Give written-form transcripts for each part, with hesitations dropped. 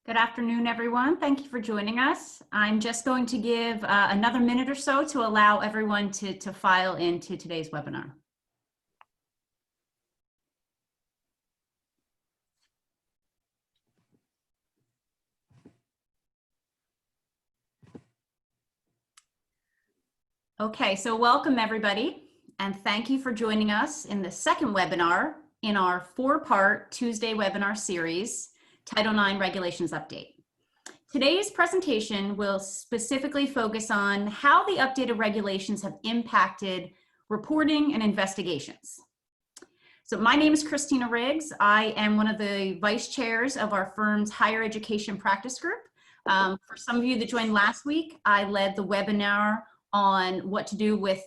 Good afternoon, everyone. Thank you for joining us. I'm just going to give another minute or so to allow everyone to file into today's webinar. Okay, so welcome everybody, and thank you for joining us in the second webinar in our four-part Tuesday webinar series, Title IX Regulations Update. Today's presentation will specifically focus on how the updated regulations have impacted reporting and investigations. So my name is Christina Riggs. I am one of the vice chairs of our firm's higher education practice group. For some of you that joined last week, I led the webinar on what to do with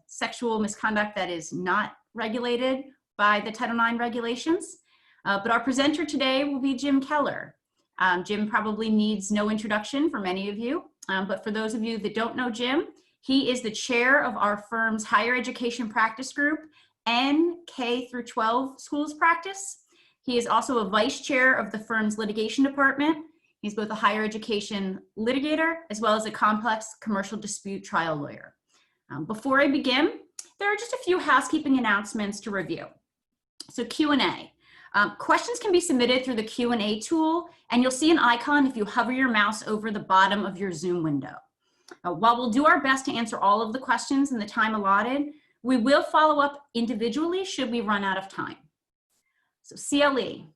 sexual misconduct that is not regulated by the Title IX regulations. But our presenter today will be Jim Keller. Jim probably needs no introduction for many of you, but for those of you that don't know Jim, he is the chair of our firm's higher education practice group and K through 12 schools practice. He is also a vice chair of the firm's litigation department. He's both a higher education litigator as well as a complex commercial dispute trial lawyer. Before I begin, there are just a few housekeeping announcements to review. So Q&A. Questions can be submitted through the Q&A tool, and you'll see an icon if you hover your mouse over the bottom of your Zoom window. While we'll do our best to answer all of the questions in the time allotted, we will follow up individually should we run out of time. So CLE.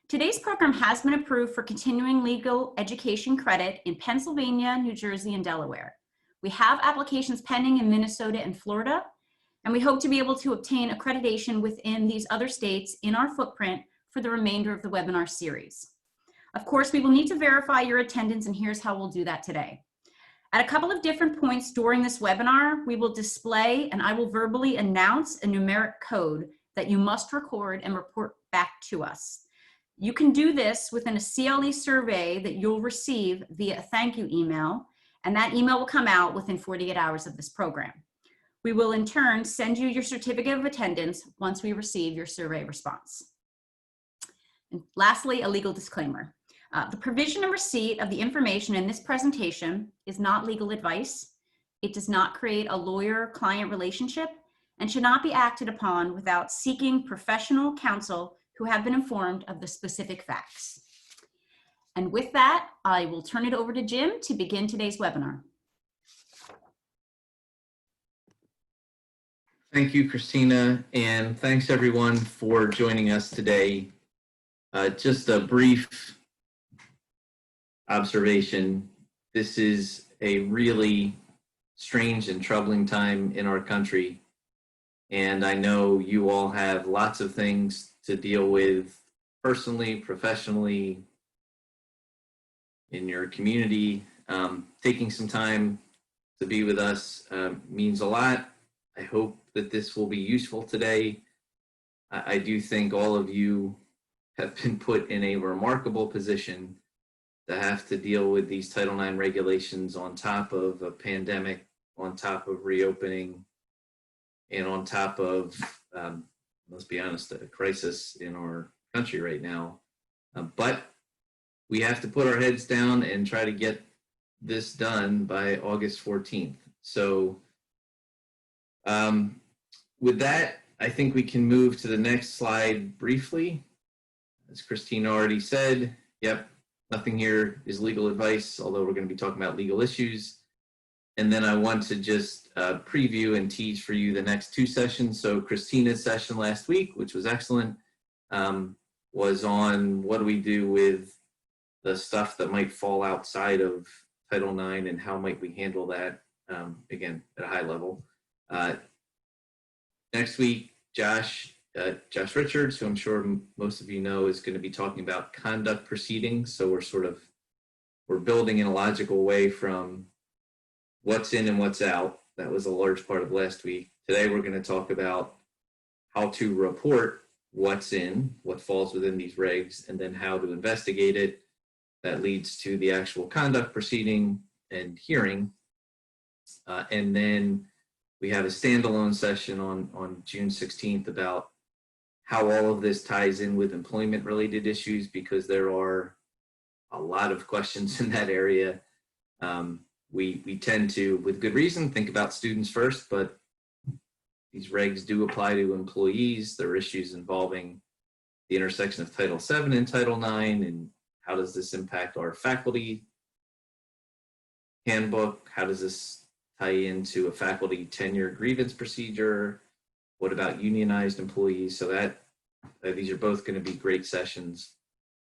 Today's program has been approved for continuing legal education credit in Pennsylvania, New Jersey, and Delaware. We have applications pending in Minnesota and Florida, and we hope to be able to obtain accreditation within these other states in our footprint for the remainder of the webinar series. Of course, we will need to verify your attendance, and here's how we'll do that today. At a couple of different points during this webinar, we will display and I will verbally announce a numeric code that you must record and report back to us. You can do this within a CLE survey that you'll receive via a thank you email, and that email will come out within 48 hours of this program. We will in turn send you your certificate of attendance once we receive your survey response. And lastly, a legal disclaimer. The provision and receipt of the information in this presentation is not legal advice. It does not create a lawyer-client relationship and should not be acted upon without seeking professional counsel who have been informed of the specific facts. And with that, I will turn it over to Jim to begin today's webinar. Thank you, Christina, and thanks everyone for joining us today. Just a brief observation. This is a really strange and troubling time in our country, and I know you all have lots of things to deal with personally, professionally, in your community. Taking some time to be with us means a lot. I hope that this will be useful today. I do think all of you have been put in a remarkable position to have to deal with these Title IX regulations on top of a pandemic, on top of reopening, and on top of, let's be honest, a crisis in our country right now. But we have to put our heads down and try to get this done by August 14th. So with that, I think we can move to the next slide briefly. As Christina already said, yep, nothing here is legal advice, although we're going to be talking about legal issues. And then I want to just preview and tease for you the next two sessions. So Christina's session last week, which was excellent, was on what do we do with the stuff that might fall outside of Title IX and how might we handle that, again, at a high level. Next week, Josh Richards, who I'm sure most of you know, is going to be talking about conduct proceedings. So we're building in a logical way from what's in and what's out. That was a large part of last week. Today, we're going to talk about how to report what's in, what falls within these regs, and then how to investigate it. That leads to the actual conduct proceeding and hearing. And then we have a standalone session on June 16th about how all of this ties in with employment-related issues, because there are a lot of questions in that area. We tend to, with good reason, think about students first, but these regs do apply to employees. There are issues involving the intersection of Title VII and Title IX, and how does this impact our faculty handbook? How does this tie into a faculty tenure grievance procedure? What about unionized employees? So that these are both going to be great sessions.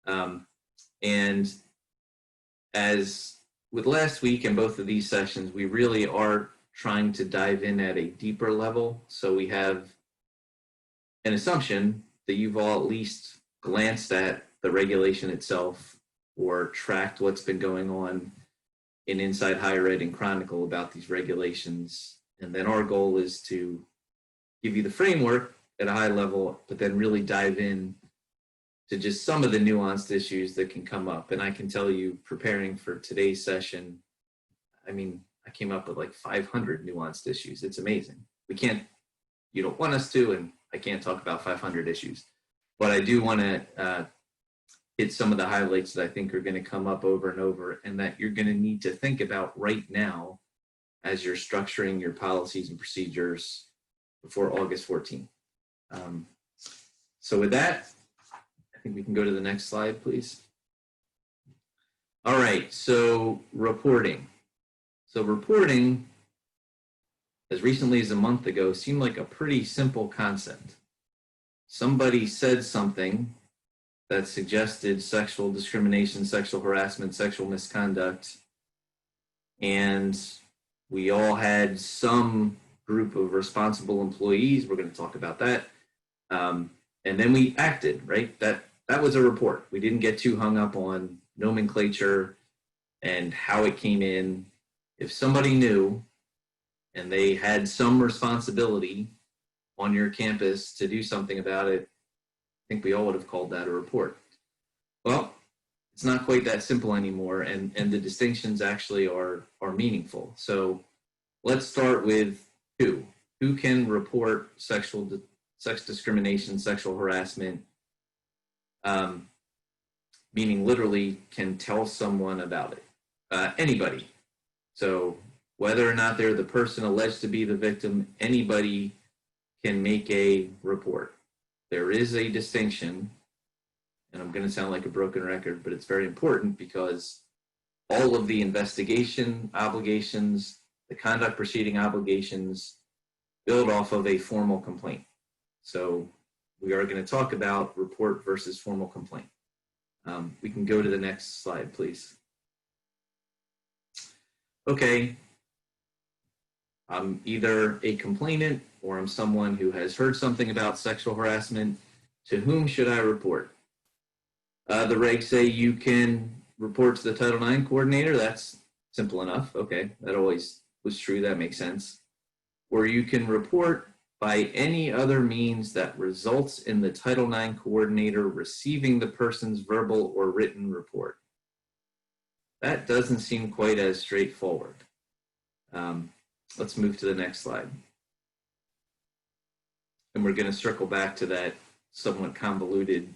And as with last week and both of these sessions, we really are trying to dive in at a deeper level. So we have an assumption that you've all at least glanced at the regulation itself or tracked what's been going on in Inside Higher Ed and Chronicle about these regulations. And then our goal is to give you the framework at a high level, but then really dive in to just some of the nuanced issues that can come up. And I can tell you, preparing for today's session, I mean, I came up with like 500 nuanced issues. It's amazing. You don't want us to, and I can't talk about 500 issues, but I do want to hit some of the highlights that I think are going to come up over and over, and that you're going to need to think about right now as you're structuring your policies and procedures before August 14th. So with that, I think we can go to the next slide, please. All right, so reporting. So reporting, as recently as a month ago, seemed like a pretty simple concept. Somebody said something that suggested sexual discrimination, sexual harassment, sexual misconduct, and we all had some group of responsible employees. We're going to talk about that. And then we acted, right? That was a report. We didn't get too hung up on nomenclature and how it came in. If somebody knew and they had some responsibility on your campus to do something about it, I think we all would have called that a report. Well, it's not quite that simple anymore, and the distinctions actually are meaningful. So let's start with who. Who can report sex discrimination, sexual harassment, meaning literally can tell someone about it. Anybody. So whether or not they're the person alleged to be the victim, anybody can make a report. There is a distinction, and I'm going to sound like a broken record, but it's very important because all of the investigation obligations, the conduct proceeding obligations, build off of a formal complaint. So we are going to talk about report versus formal complaint. We can go to the next slide, please. Okay, I'm either a complainant or I'm someone who has heard something about sexual harassment. To whom should I report? The regs say you can report to the Title IX coordinator. That's simple enough. Okay, that always was true. That makes sense. Or you can report by any other means that results in the Title IX coordinator receiving the person's verbal or written report. That doesn't seem quite as straightforward. Let's move to the next slide. And we're going to circle back to that somewhat convoluted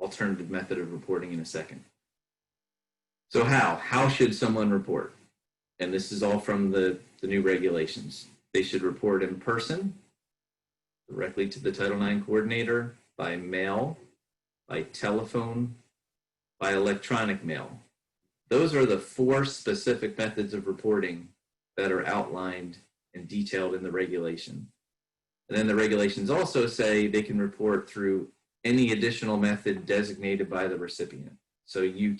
alternative method of reporting in a second. So how should someone report? And this is all from the new regulations. They should report in person, directly to the Title IX coordinator, by mail, by telephone, by electronic mail. Those are the 4 specific methods of reporting that are outlined and detailed in the regulation. And then the regulations also say they can report through any additional method designated by the recipient. So you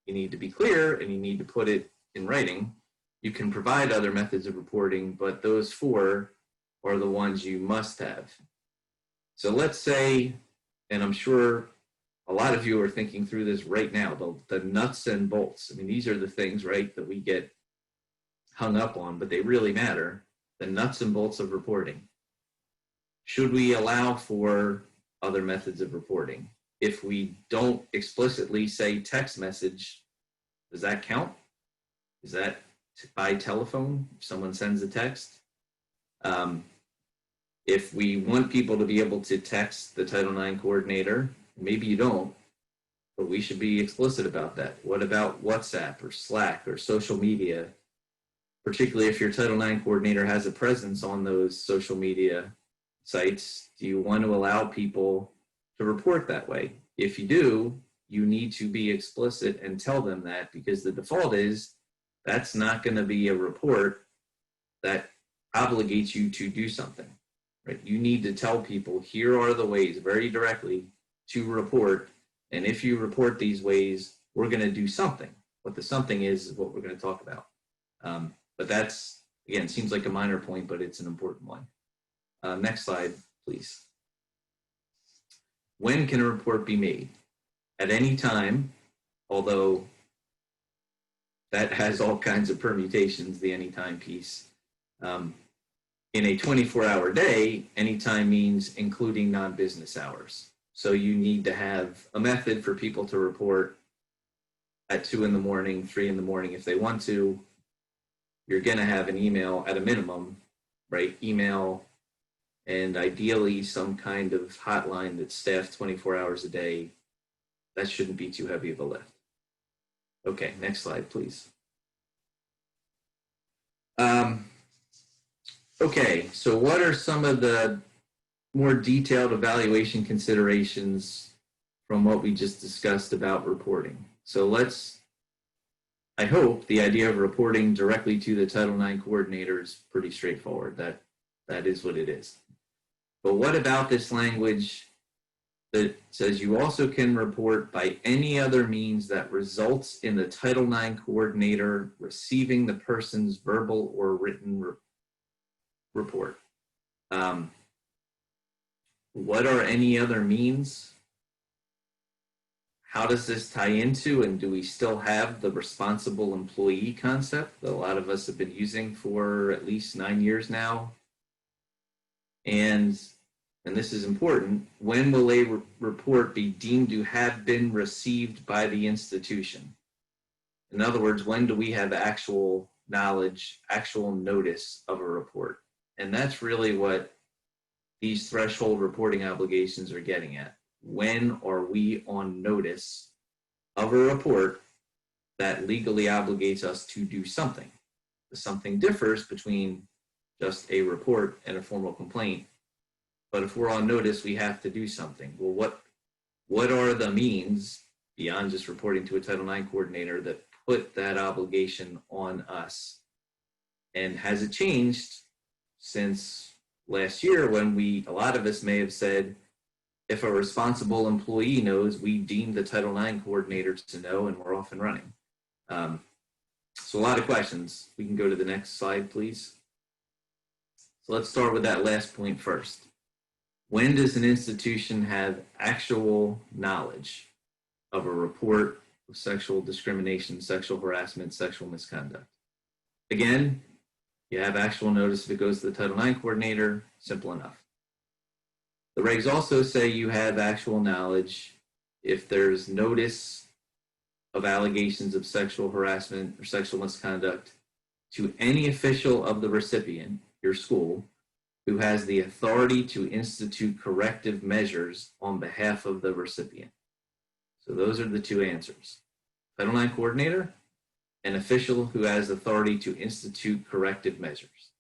need to be clear and you need to put it in writing. You can provide other methods of reporting, but those 4 are the ones you must have. So let's say, and I'm sure a lot of you are thinking through this right now, the nuts and bolts. I mean, these are the things, right, that we get hung up on, but they really matter. The nuts and bolts of reporting. Should we allow for other methods of reporting? If we don't explicitly say text message, does that count? Is that by telephone if someone sends a text? If we want people to be able to text the Title IX coordinator, maybe you don't, but we should be explicit about that. What about WhatsApp or Slack or social media? Particularly if your Title IX coordinator has a presence on those social media sites, do you want to allow people to report that way? If you do, you need to be explicit and tell them that, because the default is that's not going to be a report that obligates you to do something, right? You need to tell people, here are the ways very directly to report. And if you report these ways, we're going to do something. What the something is what we're going to talk about. But that's, again, seems like a minor point, but it's an important one. Next slide, please. When can a report be made? At any time, although that has all kinds of permutations, the anytime piece. In a 24-hour day, anytime means including non-business hours. So you need to have a method for people to report at 2 in the morning, 3 in the morning if they want to. You're going to have an email at a minimum, right? Email, and ideally some kind of hotline that's staffed 24 hours a day. That shouldn't be too heavy of a lift. Okay, next slide, please. Okay, so what are some of the more detailed evaluation considerations from what we just discussed about reporting? So I hope the idea of reporting directly to the Title IX coordinator is pretty straightforward. That is what it is. But what about this language that says you also can report by any other means that results in the Title IX coordinator receiving the person's verbal or written report? What are any other means? How does this tie into, and do we still have the responsible employee concept that a lot of us have been using for at least 9 years now? And this is important, when will a report be deemed to have been received by the institution? In other words, when do we have actual knowledge, actual notice of a report? And that's really what these threshold reporting obligations are getting at. When are we on notice of a report that legally obligates us to do something? The something differs between just a report and a formal complaint. But if we're on notice, we have to do something. Well, what are the means beyond just reporting to a Title IX coordinator that put that obligation on us? And has it changed since last year when a lot of us may have said, if a responsible employee knows, we deem the Title IX coordinator to know, and we're off and running. So a lot of questions. We can go to the next slide, please. So let's start with that last point first. When does an institution have actual knowledge of a report of sexual discrimination, sexual harassment, sexual misconduct? Again, you have actual notice if it goes to the Title IX coordinator, simple enough. The regs also say you have actual knowledge if there's notice of allegations of sexual harassment or sexual misconduct to any official of the recipient, your school, who has the authority to institute corrective measures on behalf of the recipient. So those are the two answers. Title IX coordinator, an official who has authority to institute corrective measures.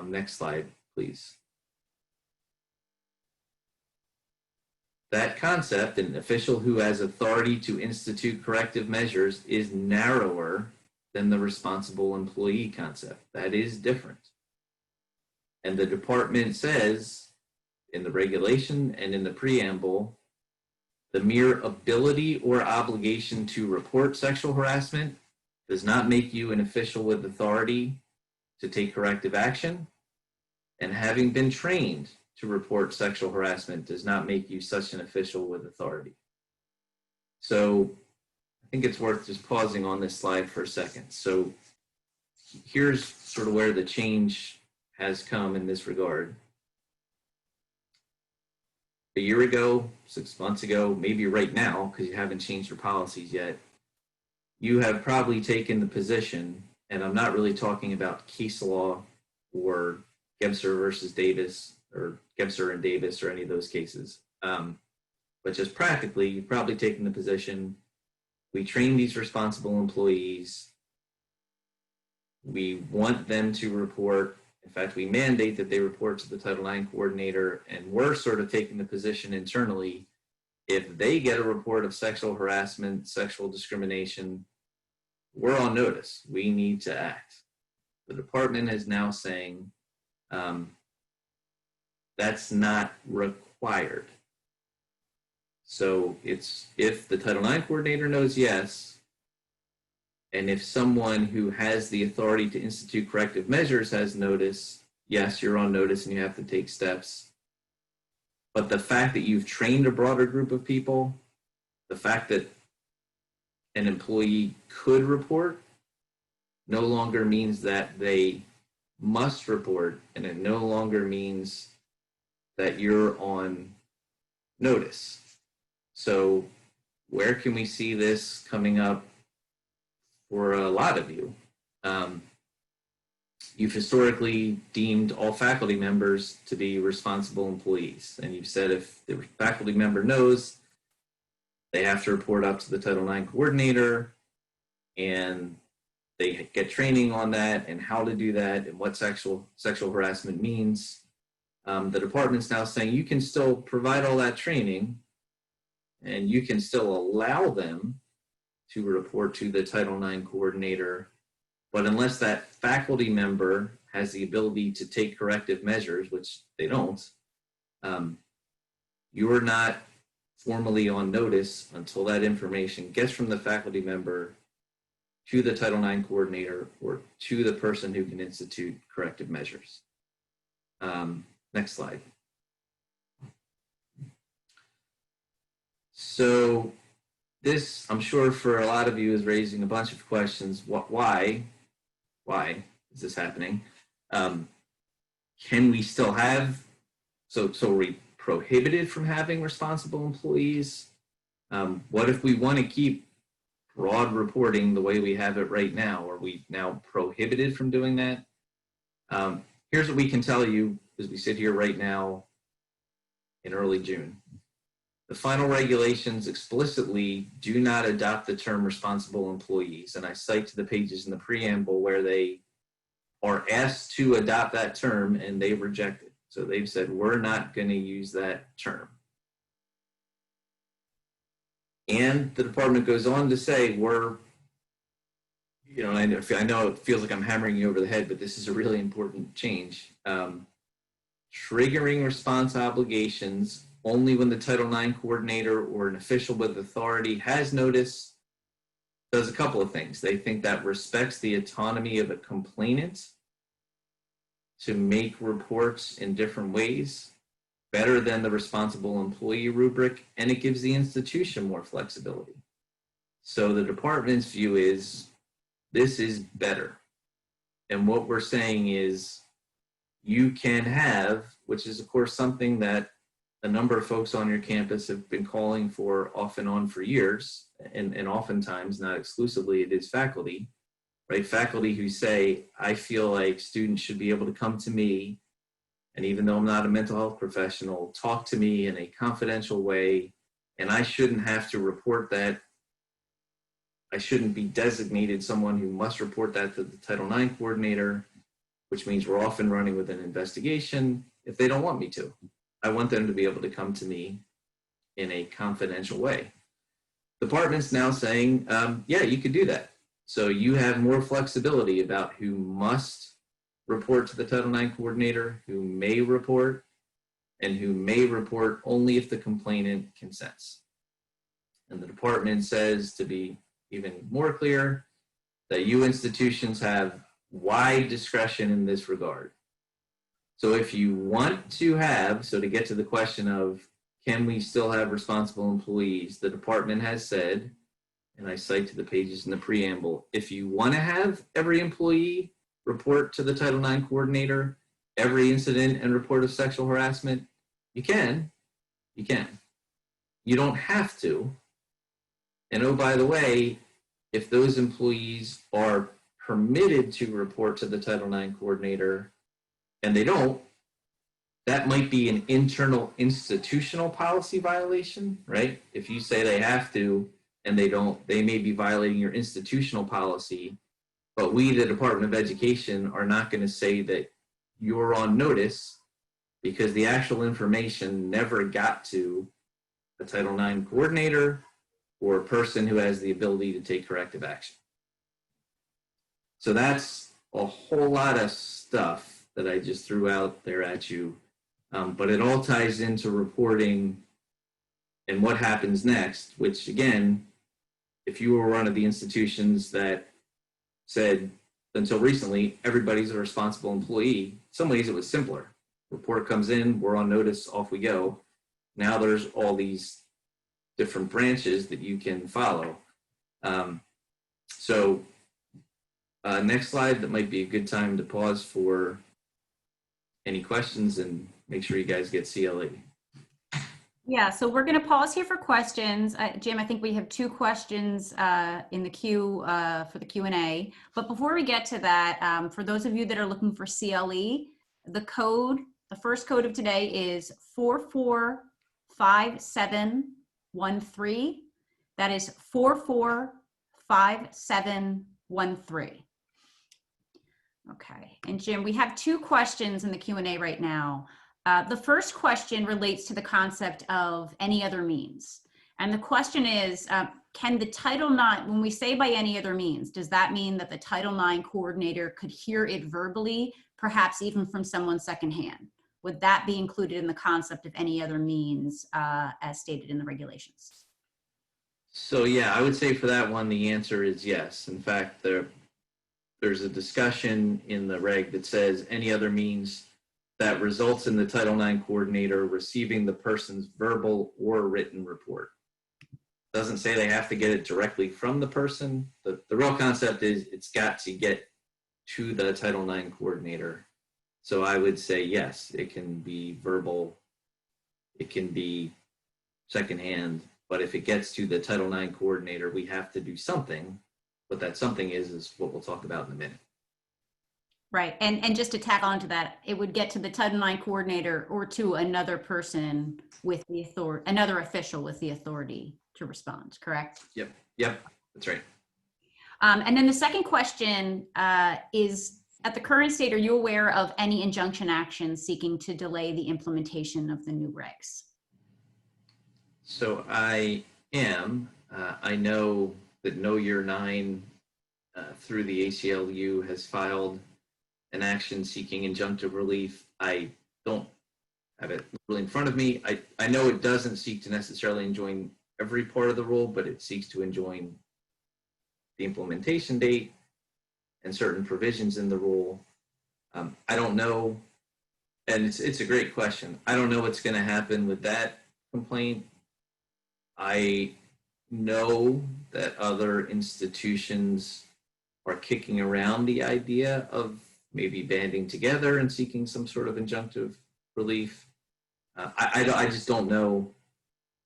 Next slide, please. That concept, an official who has authority to institute corrective measures, is narrower than the responsible employee concept. That is different. And the department says in the regulation and in the preamble, the mere ability or obligation to report sexual harassment does not make you an official with authority to take corrective action. And having been trained to report sexual harassment does not make you such an official with authority. So I think it's worth just pausing on this slide for a second. So here's sort of where the change has come in this regard. A year ago, 6 months ago, maybe right now, because you haven't changed your policies yet, you have probably taken the position, and I'm not really talking about case law or Gebser versus Davis or Gebser and Davis or any of those cases. but just practically, you've probably taken the position, we train these responsible employees, we want them to report. In fact, we mandate that they report to the Title IX coordinator, and we're sort of taking the position internally, if they get a report of sexual harassment, sexual discrimination, we're on notice. We need to act. The department is now saying that's not required. So it's if the Title IX coordinator knows yes, and if someone who has the authority to institute corrective measures has notice, yes, you're on notice and you have to take steps. But the fact that you've trained a broader group of people, the fact that an employee could report no longer means that they must report, and it no longer means that you're on notice. So where can we see this coming up for a lot of you? You've historically deemed all faculty members to be responsible employees. And you've said if the faculty member knows, they have to report up to the Title IX coordinator, and they get training on that and how to do that and what sexual harassment means. The department's now saying you can still provide all that training and you can still allow them to report to the Title IX coordinator, but unless that faculty member has the ability to take corrective measures, which they don't, you are not formally on notice until that information gets from the faculty member to the Title IX coordinator or to the person who can institute corrective measures. Next slide. So this, I'm sure for a lot of you, is raising a bunch of questions. Why is this happening? Can we still have, so are we prohibited from having responsible employees? What if we want to keep broad reporting the way we have it right now? Are we now prohibited from doing that? Here's what we can tell you as we sit here right now in early June. The final regulations explicitly do not adopt the term responsible employees, and I cite to the pages in the preamble where they are asked to adopt that term and they reject it. So they've said, we're not going to use that term. And the department goes on to say, I know it feels like I'm hammering you over the head, but this is a really important change. Triggering response obligations only when the Title IX coordinator or an official with authority has notice does a couple of things. They think that respects the autonomy of a complainant to make reports in different ways better than the responsible employee rubric, and it gives the institution more flexibility. So the department's view is this is better. And what we're saying is you can have, which is of course something that a number of folks on your campus have been calling for off and on for years, and oftentimes, not exclusively, it is faculty, right? Faculty who say, I feel like students should be able to come to me, and even though I'm not a mental health professional, talk to me in a confidential way, and I shouldn't have to report that. I shouldn't be designated someone who must report that to the Title IX coordinator, which means we're often running with an investigation if they don't want me to. I want them to be able to come to me in a confidential way. The department's now saying, yeah, you could do that. So you have more flexibility about who must report to the Title IX coordinator, who may report, and who may report only if the complainant consents. And the department says, to be even more clear, that you institutions have wide discretion in this regard. So if you want to have, so to get to the question of, can we still have responsible employees? The department has said, and I cite to the pages in the preamble, if you want to have every employee report to the Title IX coordinator, every incident and report of sexual harassment, you can. You don't have to. And oh, by the way, if those employees are permitted to report to the Title IX coordinator and they don't, that might be an internal institutional policy violation, right? If you say they have to and they don't, they may be violating your institutional policy. But we, the Department of Education, are not going to say that you're on notice because the actual information never got to a Title IX coordinator or a person who has the ability to take corrective action. So that's a whole lot of stuff that I just threw out there at you. But it all ties into reporting and what happens next, which again, if you were one of the institutions that said until recently, everybody's a responsible employee, in some ways it was simpler. Report comes in, we're on notice, off we go. Now there's all these different branches that you can follow. Next slide, that might be a good time to pause for any questions and make sure you guys get CLE. Yeah, so we're going to pause here for questions. Jim, I think we have 2 questions in the queue for the Q&A. But before we get to that, for those of you that are looking for CLE, the first code of today is 445713. That is 445713. Okay, and Jim, we have 2 questions in the Q&A right now. The first question relates to the concept of any other means. And the question is, can the Title IX, when we say by any other means, does that mean that the Title IX coordinator could hear it verbally, perhaps even from someone secondhand? Would that be included in the concept of any other means as stated in the regulations? So yeah, I would say for that one, the answer is yes. In fact, there's a discussion in the reg that says any other means that results in the Title IX coordinator receiving the person's verbal or written report. Doesn't say they have to get it directly from the person. The real concept is it's got to get to the Title IX coordinator. So I would say yes, it can be verbal, it can be secondhand, but if it gets to the Title IX coordinator, we have to do something. What that something is what we'll talk about in a minute. Right, and just to tack on to that, it would get to the Title IX coordinator or to another person with the authority, another official with the authority to respond, correct? Yep, that's right. And then the second question is, at the current state, are you aware of any injunction actions seeking to delay the implementation of the new regs? So I am. I know that Know Your 9 through the ACLU has filed an action seeking injunctive relief. I don't have it really in front of me. I know it doesn't seek to necessarily enjoin every part of the rule, but it seeks to enjoin the implementation date and certain provisions in the rule. I don't know, and it's a great question. I don't know what's going to happen with that complaint. I know that other institutions are kicking around the idea of maybe banding together and seeking some sort of injunctive relief. I just don't know.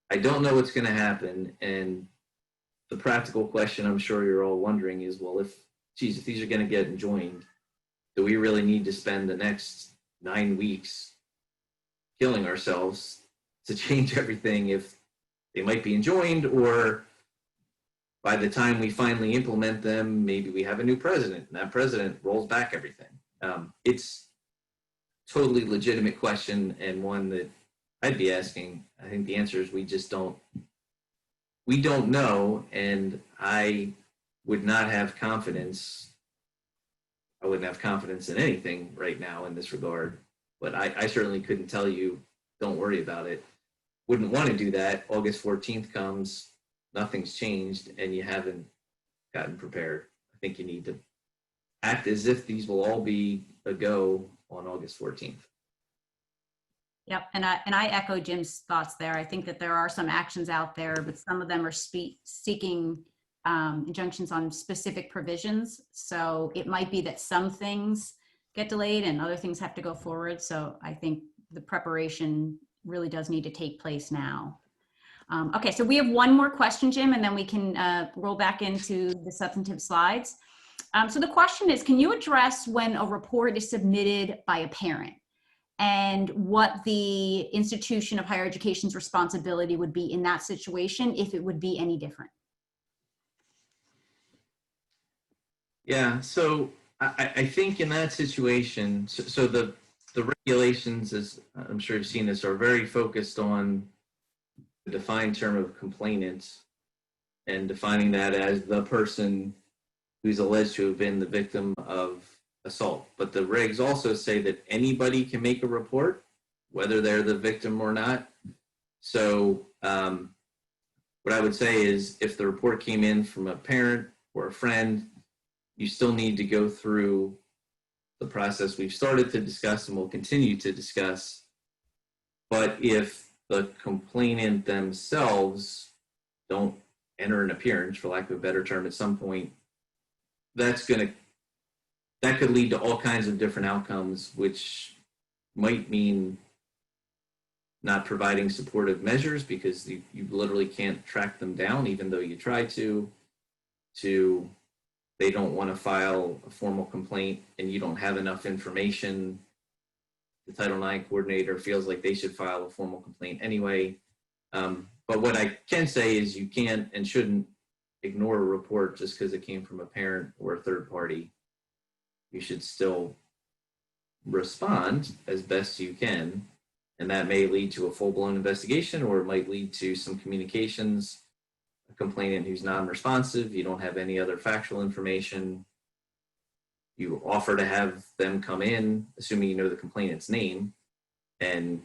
I don't know what's going to happen. And the practical question I'm sure you're all wondering is, well, if these are going to get enjoined, do we really need to spend the next 9 weeks killing ourselves to change everything if they might be enjoined, or by the time we finally implement them, maybe we have a new president and that president rolls back everything? It's totally legitimate question and one that I'd be asking. I think the answer is we don't know, and I would not have confidence. I wouldn't have confidence in anything right now in this regard, but I certainly couldn't tell you, don't worry about it. Wouldn't want to do that. August 14th comes, nothing's changed, and you haven't gotten prepared. I think you need to act as if these will all be a go on August 14th. Yep, and I echo Jim's thoughts there. I think that there are some actions out there, but some of them are seeking injunctions on specific provisions. So it might be that some things get delayed and other things have to go forward. So I think the preparation really does need to take place now. Okay, so we have one more question, Jim, and then we can roll back into the substantive slides. So the question is, can you address when a report is submitted by a parent? and what the institution of higher education's responsibility would be in that situation, if it would be any different. Yeah, so I think in that situation, so the regulations, as I'm sure you've seen this, are very focused on the defined term of complainant and defining that as the person who's alleged to have been the victim of assault. But the regs also say that anybody can make a report, whether they're the victim or not. So what I would say is if the report came in from a parent or a friend, you still need to go through the process we've started to discuss and will continue to discuss. But if the complainant themselves don't enter an appearance, for lack of a better term, at some point, that could lead to all kinds of different outcomes, which might mean not providing supportive measures because you literally can't track them down, even though you try to they don't want to file a formal complaint and you don't have enough information. The Title IX coordinator feels like they should file a formal complaint anyway. But what I can say is you can't and shouldn't ignore a report just because it came from a parent or a third party. You should still respond as best you can, and that may lead to a full-blown investigation, or it might lead to some communications. A complainant who's non-responsive, you don't have any other factual information, you offer to have them come in, assuming you know the complainant's name, and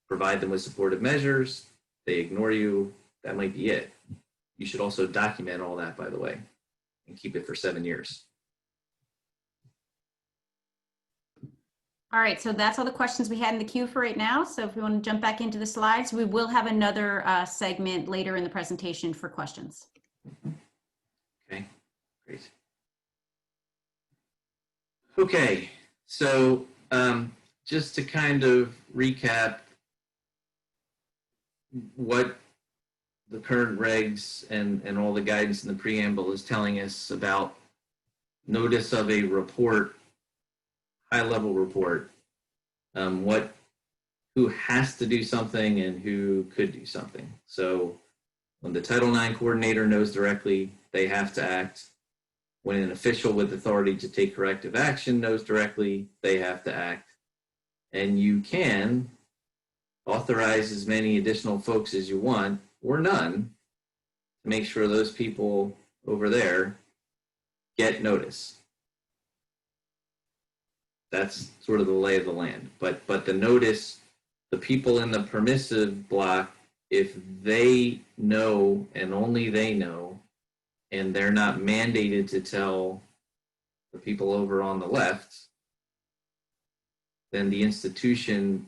provide them with supportive measures. They ignore you, that might be it. You should also document all that, by the way, and keep it for 7 years. All right, so that's all the questions we had in the queue for right now. So if we want to jump back into the slides, we will have another segment later in the presentation for questions. Okay, great. Okay, so just to kind of recap what the current regs and all the guidance in the preamble is telling us about notice of a report, high-level report, who has to do something and who could do something. So when the Title IX coordinator knows directly, they have to act. When an official with authority to take corrective action knows directly, they have to act. And you can authorize as many additional folks as you want, or none, to make sure those people over there get notice. That's sort of the lay of the land. But the notice, the people in the permissive block, if they know and only they know, and they're not mandated to tell the people over on the left, then the institution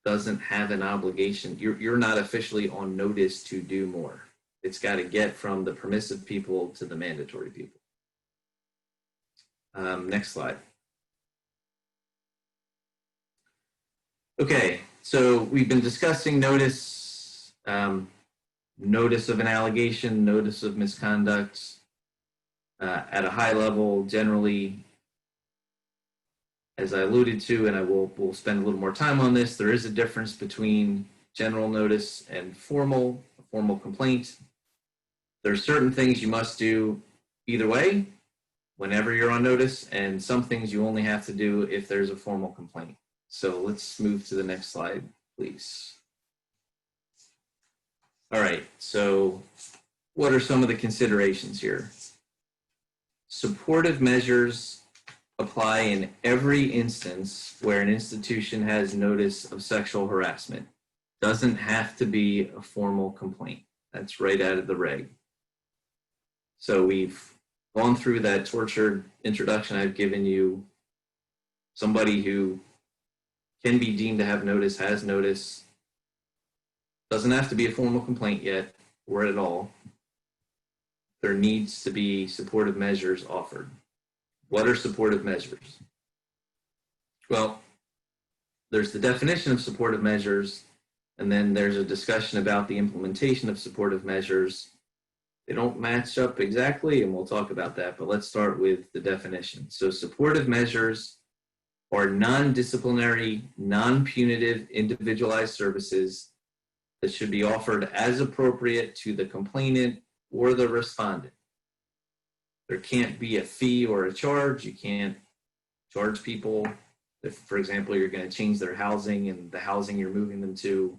doesn't have an obligation. You're not officially on notice to do more. It's got to get from the permissive people to the mandatory people. Next slide. Okay, so we've been discussing notice, notice of an allegation, notice of misconduct at a high level. Generally, as I alluded to, and we'll spend a little more time on this, there is a difference between general notice and a formal complaint. There are certain things you must do either way whenever you're on notice, and some things you only have to do if there's a formal complaint. So let's move to the next slide, please. All right, so what are some of the considerations here? Supportive measures apply in every instance where an institution has notice of sexual harassment. Doesn't have to be a formal complaint. That's right out of the reg. So we've gone through that tortured introduction I've given you. Somebody who can be deemed to have notice, has notice. Doesn't have to be a formal complaint yet, or at all. There needs to be supportive measures offered. What are supportive measures? Well, there's the definition of supportive measures, and then there's a discussion about the implementation of supportive measures. They don't match up exactly, and we'll talk about that, but let's start with the definition. So supportive measures are non-disciplinary, non-punitive, individualized services that should be offered as appropriate to the complainant or the respondent. There can't be a fee or a charge. You can't charge people if, for example, you're going to change their housing and the housing you're moving them to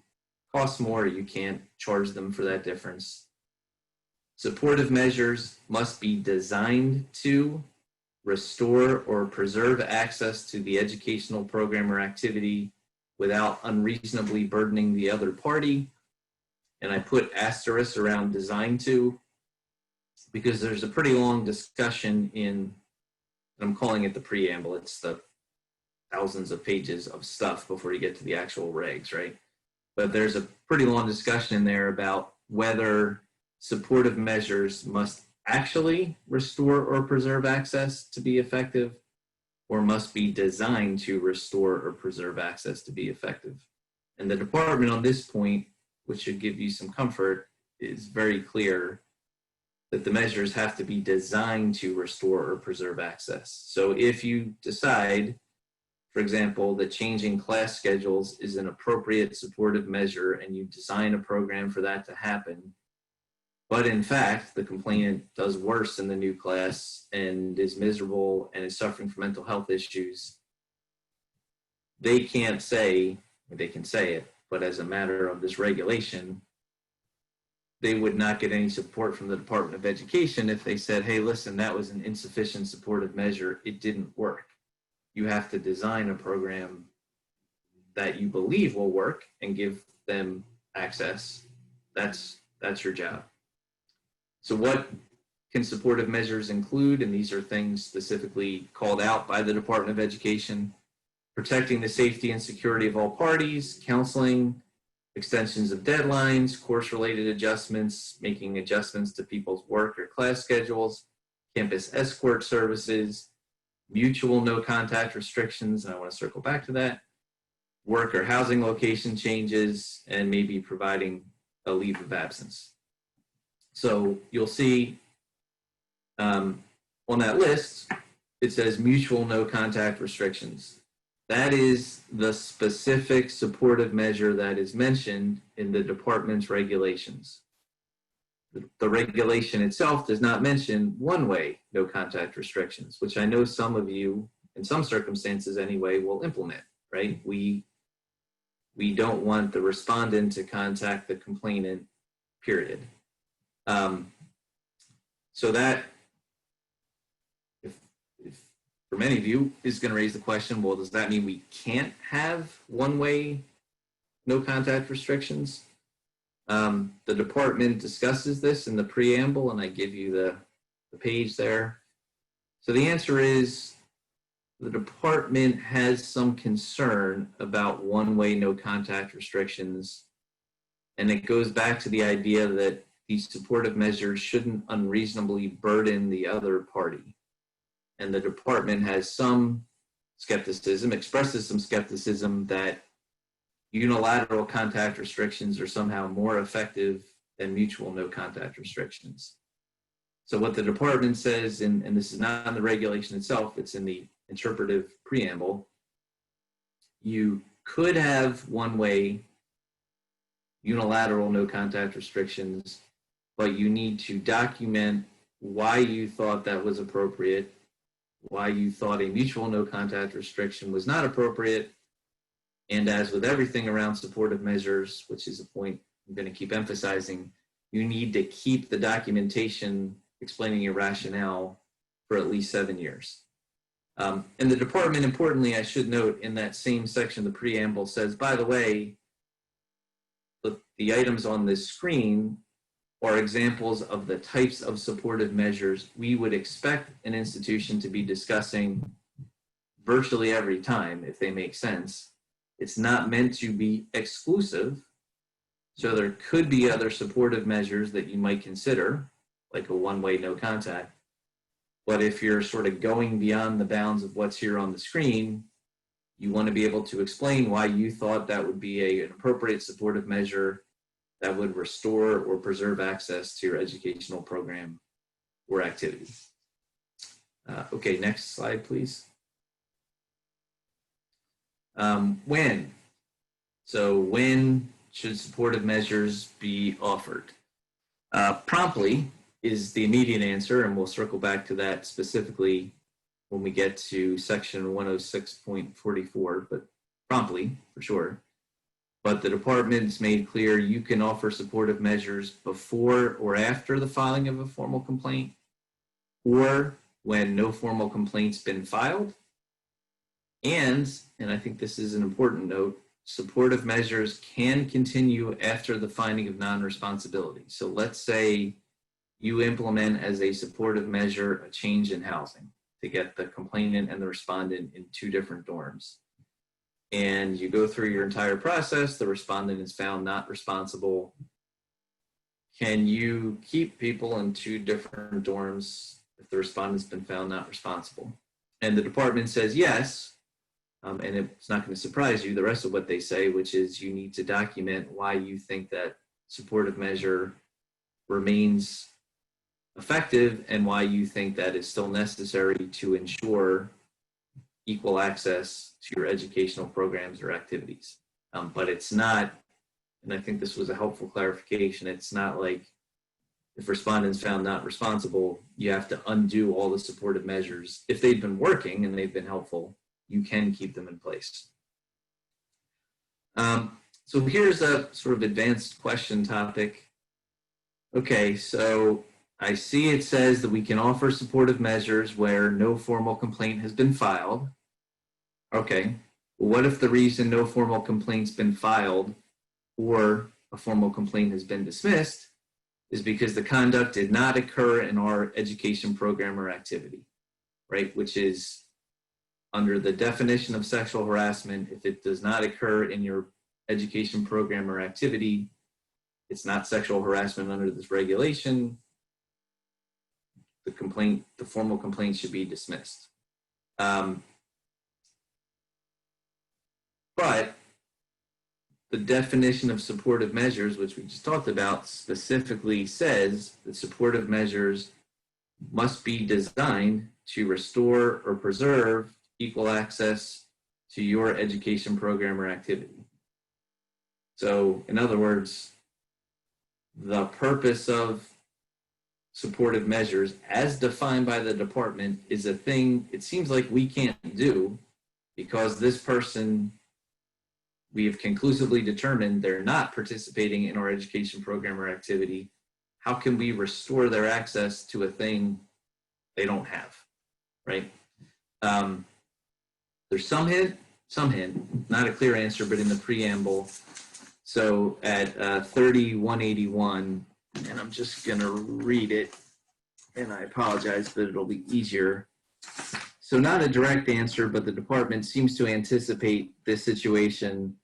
costs more. You can't charge them for that difference. Supportive measures must be designed to restore or preserve access to the educational program or activity without unreasonably burdening the other party. And I put asterisks around designed to, because there's a pretty long discussion in, I'm calling it the preamble, it's the thousands of pages of stuff before you get to the actual regs, right? But there's a pretty long discussion in there about whether supportive measures must actually restore or preserve access to be effective, or must be designed to restore or preserve access to be effective. And the department on this point, which should give you some comfort, is very clear that the measures have to be designed to restore or preserve access. So if you decide, for example, that changing class schedules is an appropriate supportive measure and you design a program for that to happen, but in fact, the complainant does worse in the new class and is miserable and is suffering from mental health issues, they can't say, they can say it, but as a matter of this regulation, they would not get any support from the Department of Education if they said, hey, listen, that was an insufficient supportive measure. It didn't work. You have to design a program that you believe will work and give them access. That's your job. So what can supportive measures include? And these are things specifically called out by the Department of Education: protecting the safety and security of all parties, counseling, extensions of deadlines, course-related adjustments, making adjustments to people's work or class schedules, campus escort services, mutual no-contact restrictions, and I want to circle back to that, work or housing location changes, and maybe providing a leave of absence. So you'll see on that list, it says mutual no-contact restrictions. That is the specific supportive measure that is mentioned in the department's regulations. The regulation itself does not mention one-way no-contact restrictions, which I know some of you, in some circumstances anyway, will implement, right? We don't want the respondent to contact the complainant, period. So that, if for many of you, is going to raise the question, well, does that mean we can't have one-way no-contact restrictions? The department discusses this in the preamble, and I give you the page there. So the answer is the department has some concern about one-way no-contact restrictions, and it goes back to the idea that these supportive measures shouldn't unreasonably burden the other party. And the department has some skepticism, expresses some skepticism that unilateral contact restrictions are somehow more effective than mutual no contact restrictions. So what the department says, and this is not in the regulation itself, it's in the interpretive preamble, you could have one-way unilateral no contact restrictions, but you need to document why you thought that was appropriate, why you thought a mutual no contact restriction was not appropriate. And as with everything around supportive measures, which is a point I'm going to keep emphasizing, you need to keep the documentation explaining your rationale for at least 7 years. And the department, importantly, I should note, in that same section, the preamble says, by the way, the items on this screen are examples of the types of supportive measures we would expect an institution to be discussing virtually every time if they make sense. It's not meant to be exclusive. So there could be other supportive measures that you might consider, like a one-way no contact. But if you're sort of going beyond the bounds of what's here on the screen, you want to be able to explain why you thought that would be an appropriate supportive measure that would restore or preserve access to your educational program or activity. Okay, next slide, please. When? So when should supportive measures be offered? Promptly is the immediate answer, and we'll circle back to that specifically when we get to section 106.44, but promptly for sure. But the department's made clear you can offer supportive measures before or after the filing of a formal complaint, or when no formal complaint's been filed. And I think this is an important note, supportive measures can continue after the finding of non-responsibility. So let's say you implement as a supportive measure a change in housing to get the complainant and the respondent in two different dorms. And you go through your entire process, the respondent is found not responsible. Can you keep people in two different dorms if the respondent's been found not responsible? And the department says yes. And it's not going to surprise you, the rest of what they say, which is you need to document why you think that supportive measure remains effective and why you think that is still necessary to ensure equal access to your educational programs or activities. But it's not, and I think this was a helpful clarification, it's not like if respondents found not responsible, you have to undo all the supportive measures. If they've been working and they've been helpful, you can keep them in place. So here's a sort of advanced question topic. Okay, so I see it says that we can offer supportive measures where no formal complaint has been filed. Okay, well, what if the reason no formal complaint's been filed or a formal complaint has been dismissed is because the conduct did not occur in our education program or activity, right? Which is under the definition of sexual harassment, if it does not occur in your education program or activity, it's not sexual harassment under this regulation. The formal complaint should be dismissed. But the definition of supportive measures, which we just talked about, specifically says that supportive measures must be designed to restore or preserve equal access to your education program or activity. So, in other words, the purpose of supportive measures as defined by the department is a thing it seems like we can't do because this person, we have conclusively determined they're not participating in our education program or activity. How can we restore their access to a thing they don't have, right? There's some hint, not a clear answer, but in the preamble. So at 3181, and I'm just going to read it, and I apologize, but it'll be easier. So not a direct answer, but the department seems to anticipate this situation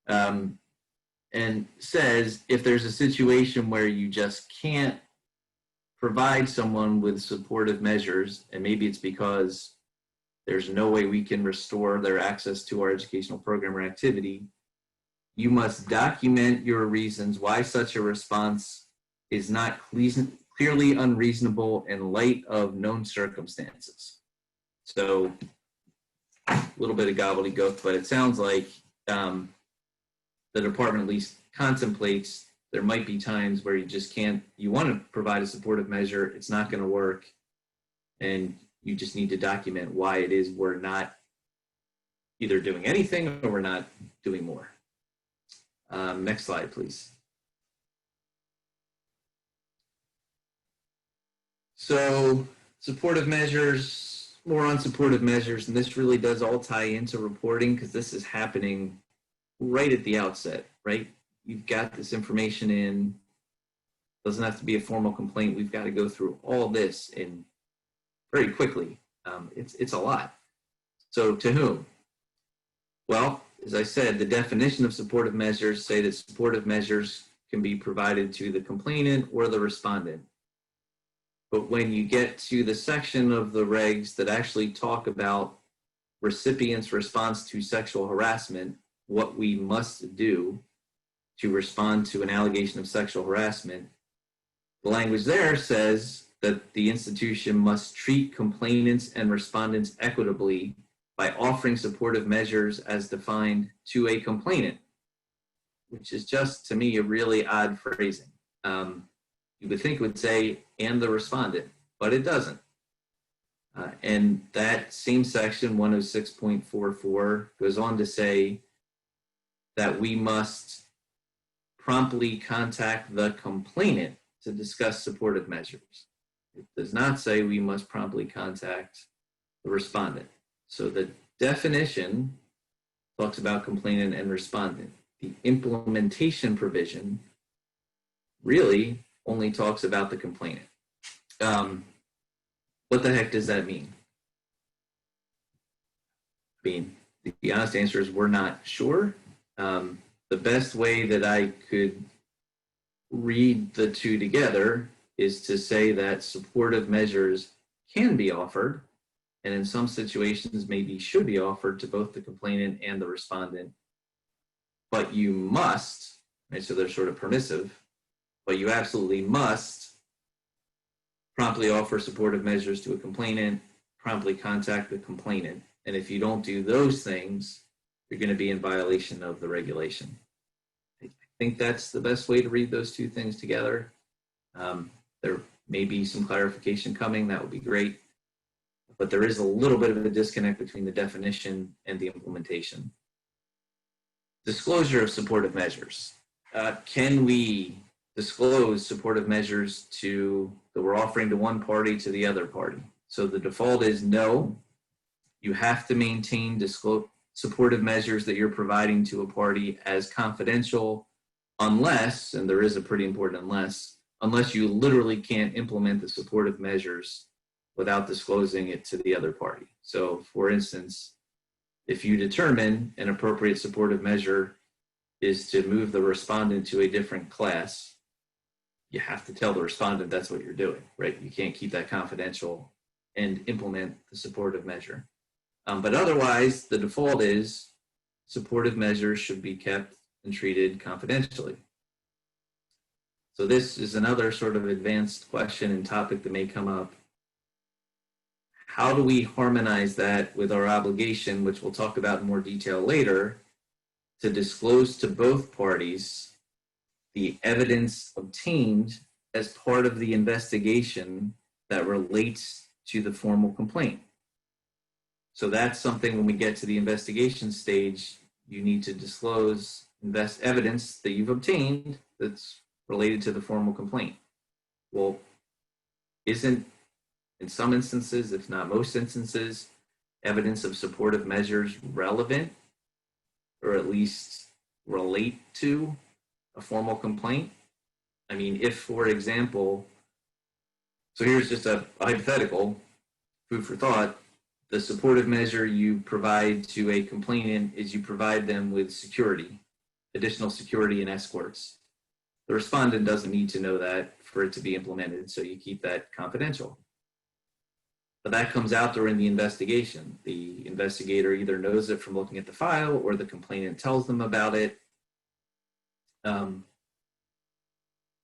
and says if there's a situation where you just can't provide someone with supportive measures, and maybe it's because there's no way we can restore their access to our educational program or activity, you must document your reasons why such a response is not clearly unreasonable in light of known circumstances. So a little bit of gobbledygook, but it sounds like the department at least contemplates there might be times where you just can't, you want to provide a supportive measure, it's not going to work, and you just need to document why it is we're not either doing anything or we're not doing more. Next slide, please. So supportive measures, more on supportive measures, and this really does all tie into reporting because this is happening right at the outset, right? You've got this information in, doesn't have to be a formal complaint. We've got to go through all this in very quickly. It's a lot. So to whom? Well, as I said, the definition of supportive measures say that supportive measures can be provided to the complainant or the respondent. But when you get to the section of the regs that actually talk about recipients' response to sexual harassment, what we must do to respond to an allegation of sexual harassment, the language there says that the institution must treat complainants and respondents equitably by offering supportive measures as defined to a complainant, which is just, to me, a really odd phrasing. You would think it would say, and the respondent, but it doesn't. And that same section, 106.44, goes on to say that we must promptly contact the complainant to discuss supportive measures. It does not say we must promptly contact the respondent. So the definition talks about complainant and respondent. The implementation provision really only talks about the complainant. What the heck does that mean? I mean, the honest answer is we're not sure. The best way that I could read the two together is to say that supportive measures can be offered, and in some situations maybe should be offered to both the complainant and the respondent, but you must, right, so they're sort of permissive, but you absolutely must promptly offer supportive measures to a complainant, promptly contact the complainant, and if you don't do those things, you're going to be in violation of the regulation. I think that's the best way to read those two things together. There may be some clarification coming, that would be great, but there is a little bit of a disconnect between the definition and the implementation. Disclosure of supportive measures. Can we disclose supportive measures that we're offering to one party to the other party? So the default is no. You have to maintain supportive measures that you're providing to a party as confidential unless, and there is a pretty important unless you literally can't implement the supportive measures without disclosing it to the other party. So for instance, if you determine an appropriate supportive measure is to move the respondent to a different class, you have to tell the respondent that's what you're doing, right? You can't keep that confidential and implement the supportive measure. But otherwise, the default is supportive measures should be kept and treated confidentially. So this is another sort of advanced question and topic that may come up. How do we harmonize that with our obligation, which we'll talk about in more detail later, to disclose to both parties the evidence obtained as part of the investigation that relates to the formal complaint? So that's something when we get to the investigation stage, you need to disclose evidence that you've obtained that's related to the formal complaint. Well, isn't, in some instances, if not most instances, evidence of supportive measures relevant or at least relate to a formal complaint? I mean, if, for example, so here's just a hypothetical, food for thought, the supportive measure you provide to a complainant is you provide them with security, additional security and escorts. The respondent doesn't need to know that for it to be implemented, so you keep that confidential. But that comes out during the investigation. The investigator either knows it from looking at the file or the complainant tells them about it.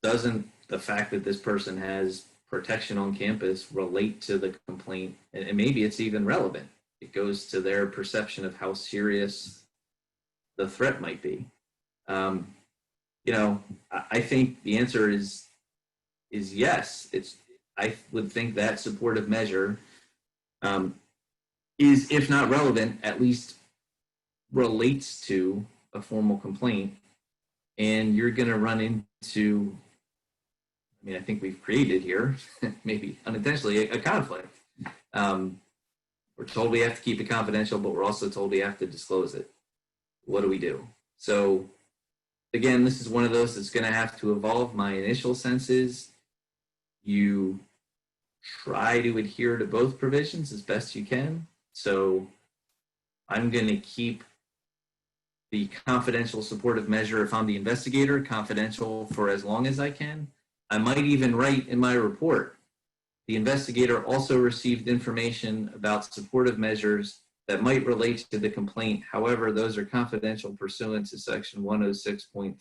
Doesn't the fact that this person has protection on campus relate to the complaint? And maybe it's even relevant. It goes to their perception of how serious the threat might be. I think the answer is yes. I would think that supportive measure is, if not relevant, at least relates to a formal complaint. And you're going to run into, I think we've created here, maybe unintentionally, a conflict. We're told we have to keep it confidential, but we're also told we have to disclose it. What do we do? So again, this is one of those that's going to have to evolve. My initial sense is you try to adhere to both provisions as best you can. So I'm going to keep the confidential supportive measure, if I'm the investigator, confidential for as long as I can. I might even write in my report, the investigator also received information about supportive measures that might relate to the complaint. However, those are confidential pursuant to section 106.3.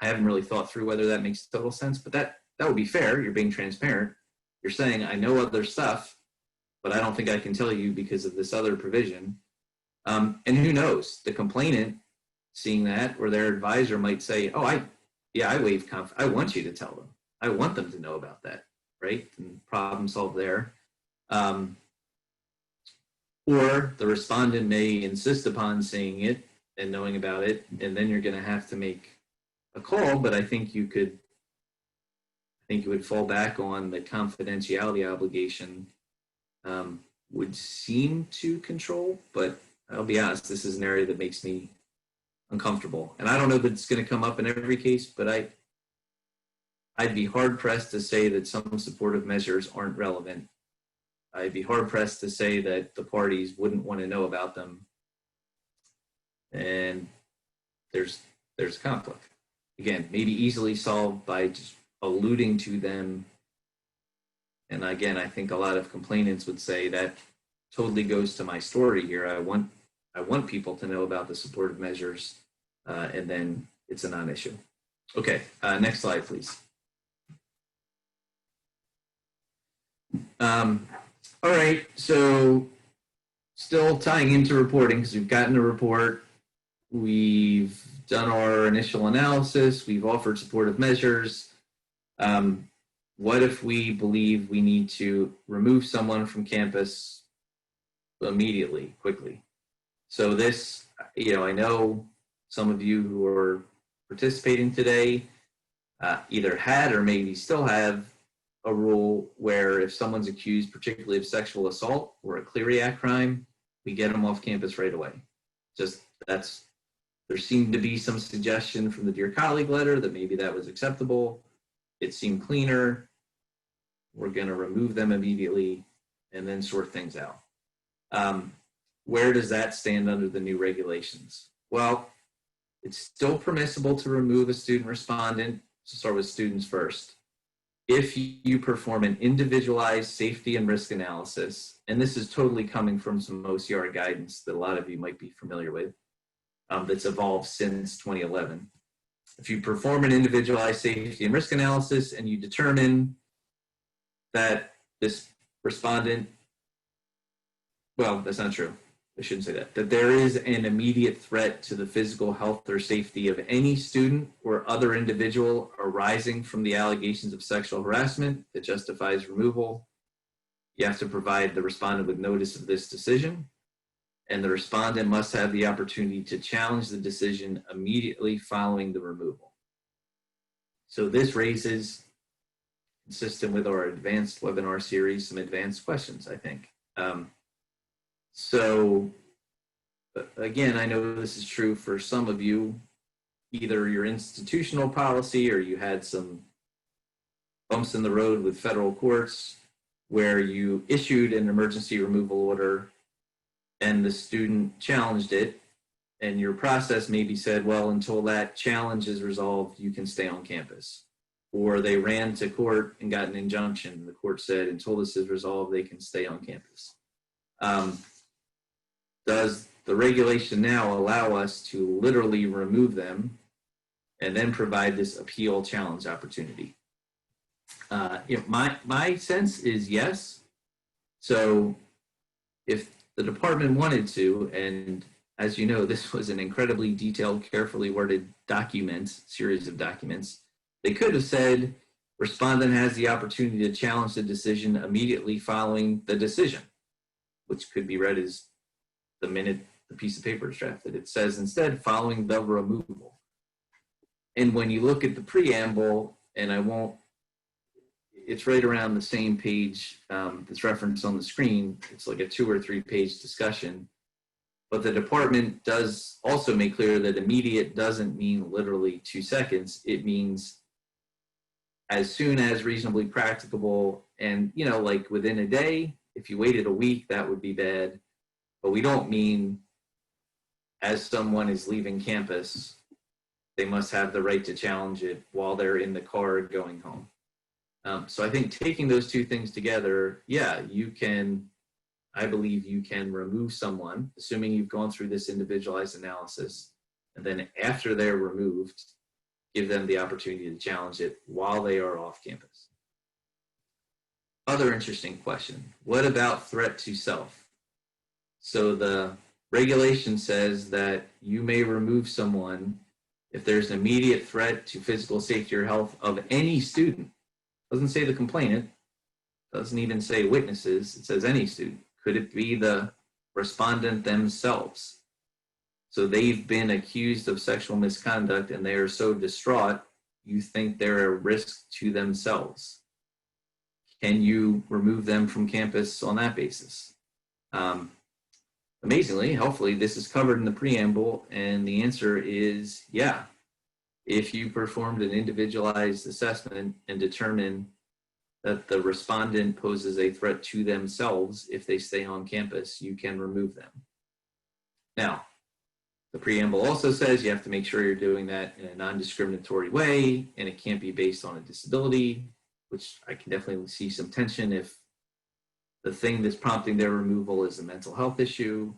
I haven't really thought through whether that makes total sense, but that would be fair. You're being transparent. You're saying, I know other stuff, but I don't think I can tell you because of this other provision. And who knows? The complainant seeing that, or their advisor might say, "Oh, I waive I want you to tell them. I want them to know about that," right? And problem solved there. Or the respondent may insist upon saying it and knowing about it, and then you're going to have to make a call. But I think you would fall back on the confidentiality obligation. Would seem to control, but I'll be honest, this is an area that makes me uncomfortable. And I don't know that it's going to come up in every case, but I'd be hard pressed to say that some supportive measures aren't relevant. I'd be hard pressed to say that the parties wouldn't want to know about them. And there's conflict. Again, maybe easily solved by just alluding to them. And again, I think a lot of complainants would say that totally goes to my story here. I want people to know about the supportive measures, and then it's a non-issue. Okay, next slide, please. All right, so still tying into reporting, because we've gotten a report, we've done our initial analysis, we've offered supportive measures. What if we believe we need to remove someone from campus immediately, quickly? So this, I know some of you who are participating today either had or maybe still have a rule where if someone's accused, particularly of sexual assault or a Clery Act crime, we get them off campus right away. There seemed to be some suggestion from the Dear Colleague letter that maybe that was acceptable. It seemed cleaner. We're going to remove them immediately and then sort things out. Where does that stand under the new regulations? Well, it's still permissible to remove a student respondent. To start with students first. If you perform an individualized safety and risk analysis, and this is totally coming from some OCR guidance that a lot of you might be familiar with, that's evolved since 2011. If you perform an individualized safety and risk analysis and you determine that this respondent, well, that's not true. I shouldn't say that there is an immediate threat to the physical health or safety of any student or other individual arising from the allegations of sexual harassment that justifies removal, you have to provide the respondent with notice of this decision, and the respondent must have the opportunity to challenge the decision immediately following the removal. So this raises, consistent with our advanced webinar series, some advanced questions, I think. So again, I know this is true for some of you, either your institutional policy or you had some bumps in the road with federal courts where you issued an emergency removal order and the student challenged it, and your process maybe said, well, until that challenge is resolved, you can stay on campus. Or they ran to court and got an injunction. The court said, until this is resolved, they can stay on campus. Does the regulation now allow us to literally remove them and then provide this appeal challenge opportunity? My sense is yes. So if the department wanted to, and as you know, this was an incredibly detailed, carefully worded series of documents, they could have said, respondent has the opportunity to challenge the decision immediately following the decision, which could be read as the minute the piece of paper is drafted. It says instead, following the removal. And when you look at the preamble, and it's right around the same page that's referenced on the screen. It's like a 2 or 3 page discussion. But the department does also make clear that immediate doesn't mean literally 2 seconds. It means as soon as reasonably practicable. And, like within a day. If you waited a week, that would be bad. But we don't mean as someone is leaving campus, they must have the right to challenge it while they're in the car going home. So I think taking those two things together, I believe you can remove someone, assuming you've gone through this individualized analysis, and then after they're removed, give them the opportunity to challenge it while they are off campus. other interesting question. What about threat to self? So the regulation says that you may remove someone if there's an immediate threat to physical safety or health of any student. Doesn't say the complainant, doesn't even say witnesses, it says any student. Could it be the respondent themselves? So they've been accused of sexual misconduct and they are so distraught, you think they're a risk to themselves. Can you remove them from campus on that basis? Amazingly, hopefully, this is covered in the preamble, and the answer is yeah. If you performed an individualized assessment and determine that the respondent poses a threat to themselves if they stay on campus, you can remove them. Now, the preamble also says you have to make sure you're doing that in a non-discriminatory way, and it can't be based on a disability, which I can definitely see some tension if the thing that's prompting their removal is a mental health issue.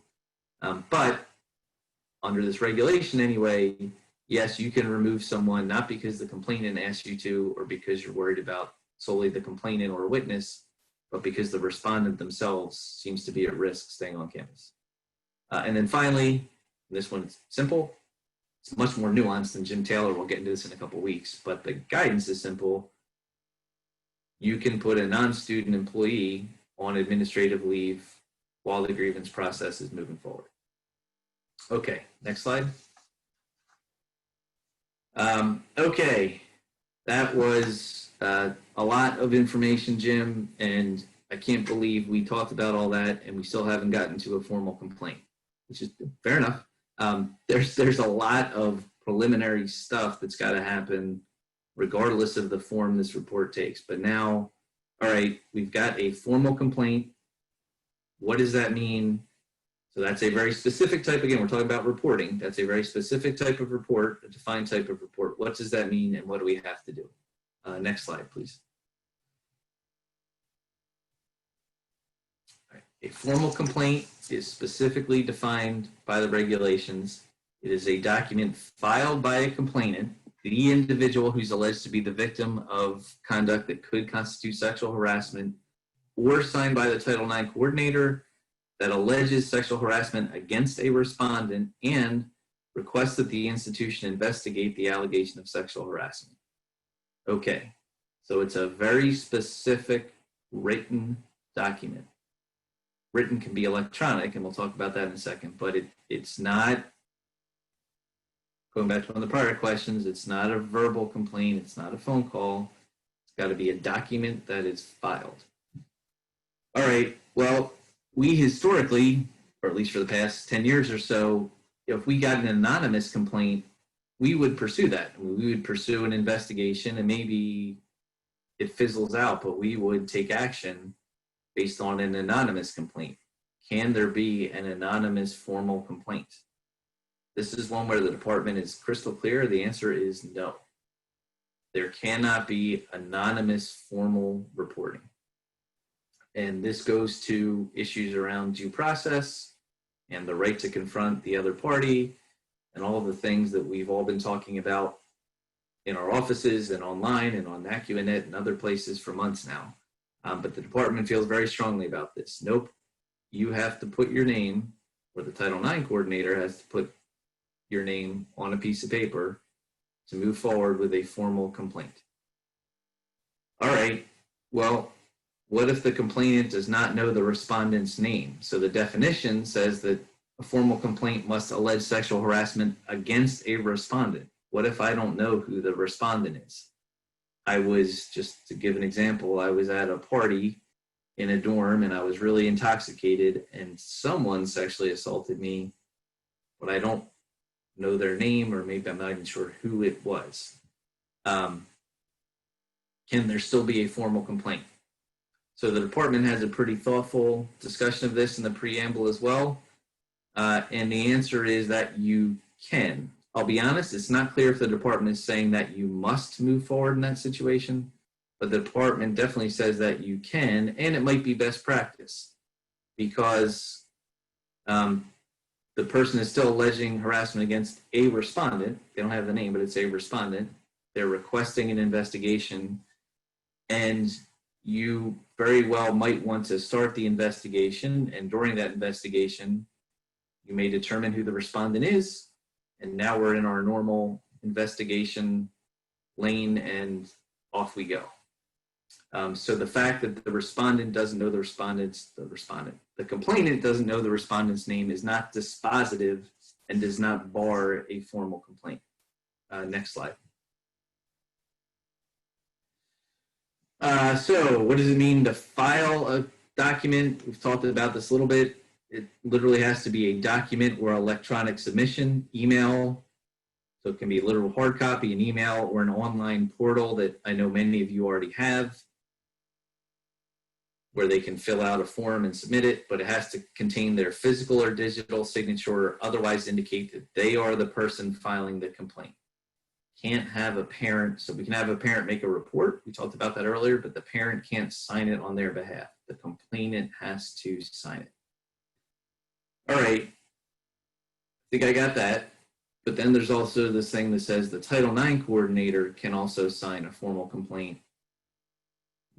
But under this regulation anyway, yes, you can remove someone not because the complainant asked you to or because you're worried about solely the complainant or a witness, but because the respondent themselves seems to be at risk staying on campus. And then finally, this one's simple. It's much more nuanced than Jim Taylor. We'll get into this in a couple of weeks, but the guidance is simple. You can put a non-student employee on administrative leave while the grievance process is moving forward. Okay, next slide. Okay, that was a lot of information, Jim, and I can't believe we talked about all that and we still haven't gotten to a formal complaint, which is fair enough. There's a lot of preliminary stuff that's got to happen regardless of the form this report takes. But now, all right, we've got a formal complaint. What does that mean? So that's a very specific type. Again, we're talking about reporting. That's a very specific type of report, a defined type of report. What does that mean and what do we have to do? Next slide, please. All right. A formal complaint is specifically defined by the regulations. It is a document filed by a complainant, the individual who's alleged to be the victim of conduct that could constitute sexual harassment, or signed by the Title IX coordinator that alleges sexual harassment against a respondent and requests that the institution investigate the allegation of sexual harassment. Okay, so it's a very specific written document. Written can be electronic, and we'll talk about that in a second, but it's not, going back to one of the prior questions, it's not a verbal complaint, it's not a phone call, it's got to be a document that is filed. All right, well, we historically, or at least for the past 10 years or so, if we got an anonymous complaint, we would pursue that. We would pursue an investigation and maybe it fizzles out, but we would take action based on an anonymous complaint. Can there be an anonymous formal complaint? This is one where the department is crystal clear. The answer is no. There cannot be anonymous formal reporting. And this goes to issues around due process and the right to confront the other party and all of the things that we've all been talking about in our offices and online and on AccuNet and other places for months now. But the department feels very strongly about this. Nope, you have to put your name, or the Title IX coordinator has to put your name on a piece of paper to move forward with a formal complaint. All right, well, what if the complainant does not know the respondent's name? So the definition says that a formal complaint must allege sexual harassment against a respondent. What if I don't know who the respondent is? I was, just to give an example, I was at a party in a dorm and I was really intoxicated and someone sexually assaulted me, but I don't know their name, or maybe I'm not even sure who it was. Can there still be a formal complaint? So the department has a pretty thoughtful discussion of this in the preamble as well. And the answer is that you can. I'll be honest, it's not clear if the department is saying that you must move forward in that situation, but the department definitely says that you can, and it might be best practice because the person is still alleging harassment against a respondent. They don't have the name, but it's a respondent. They're requesting an investigation, and you very well might want to start the investigation, and during that investigation, you may determine who the respondent is, and now we're in our normal investigation lane, and off we go. So the fact that the respondent doesn't know the complainant doesn't know the respondent's name is not dispositive and does not bar a formal complaint. Next slide. So what does it mean to file a document? We've talked about this a little bit. It literally has to be a document or electronic submission, email. So it can be a literal hard copy, an email, or an online portal that I know many of you already have, where they can fill out a form and submit it, but it has to contain their physical or digital signature or otherwise indicate that they are the person filing the complaint. Can't have a parent, so we can have a parent make a report. We talked about that earlier, but the parent can't sign it on their behalf. The complainant has to sign it. All right, I think I got that. But then there's also this thing that says the Title IX coordinator can also sign a formal complaint.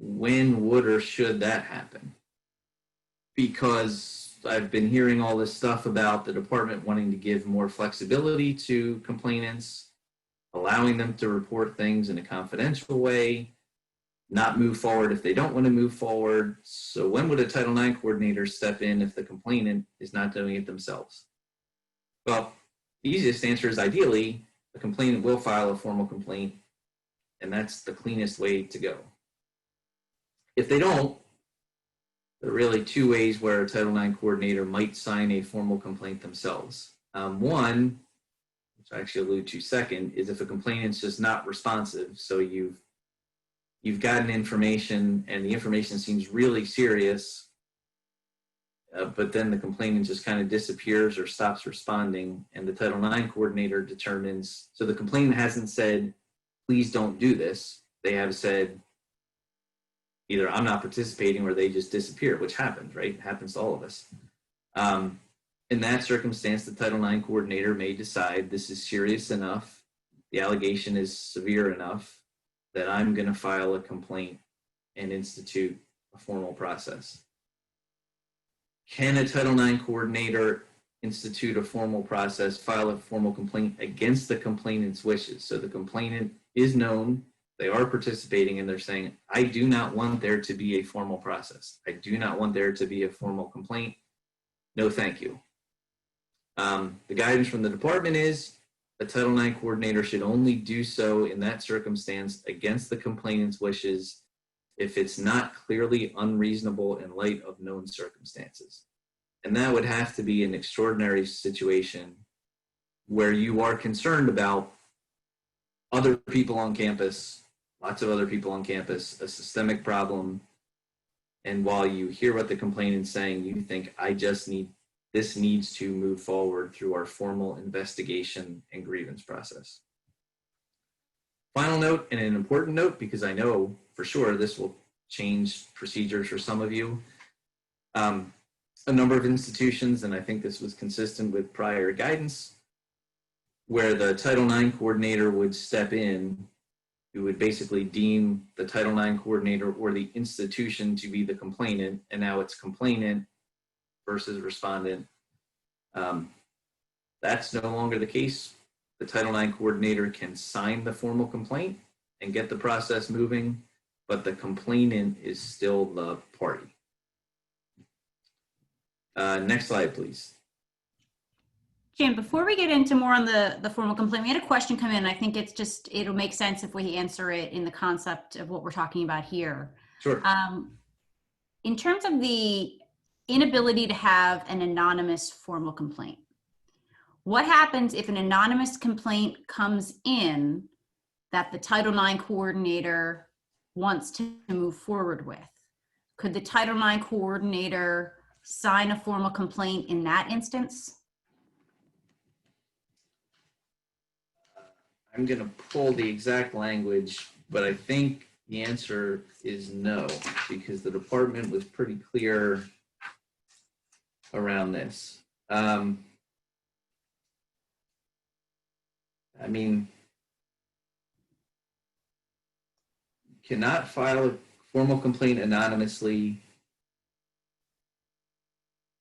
When would or should that happen? Because I've been hearing all this stuff about the department wanting to give more flexibility to complainants, allowing them to report things in a confidential way, not move forward if they don't want to move forward. So when would a Title IX coordinator step in if the complainant is not doing it themselves? Well, the easiest answer is ideally, a complainant will file a formal complaint, and that's the cleanest way to go. If they don't, there are really two ways where a Title IX coordinator might sign a formal complaint themselves. One, which I actually allude to second, is if a complainant's just not responsive. So you've gotten information and the information seems really serious, but then the complainant just kind of disappears or stops responding, and the Title IX coordinator determines, so the complainant hasn't said, please don't do this. They have said, either I'm not participating or they just disappear, which happens, right? It happens to all of us. In that circumstance, the Title IX coordinator may decide this is serious enough, the allegation is severe enough that I'm going to file a complaint and institute a formal process. Can a Title IX coordinator institute a formal process, file a formal complaint against the complainant's wishes? So the complainant is known, they are participating, and they're saying, I do not want there to be a formal process. I do not want there to be a formal complaint. No, thank you. The guidance from the department is a Title IX coordinator should only do so in that circumstance against the complainant's wishes if it's not clearly unreasonable in light of known circumstances. And that would have to be an extraordinary situation where you are concerned about other people on campus, lots of other people on campus, a systemic problem, and while you hear what the complainant's saying, you think, this needs to move forward through our formal investigation and grievance process. Final note, and an important note, because I know for sure this will change procedures for some of you. A number of institutions, and I think this was consistent with prior guidance, where the Title IX coordinator would step in, who would basically deem the Title IX coordinator or the institution to be the complainant, and now it's complainant versus respondent. That's no longer the case. The Title IX coordinator can sign the formal complaint and get the process moving, but the complainant is still the party. Next slide, please. Jim, before we get into more on the formal complaint, we had a question come in. I think it'll make sense if we answer it in the concept of what we're talking about here. Sure. In terms of the inability to have an anonymous formal complaint, what happens if an anonymous complaint comes in that the Title IX coordinator wants to move forward with? Could the Title IX coordinator sign a formal complaint in that instance? I'm going to pull the exact language, but I think the answer is no, because the department was pretty clear around this. I mean, cannot file a formal complaint anonymously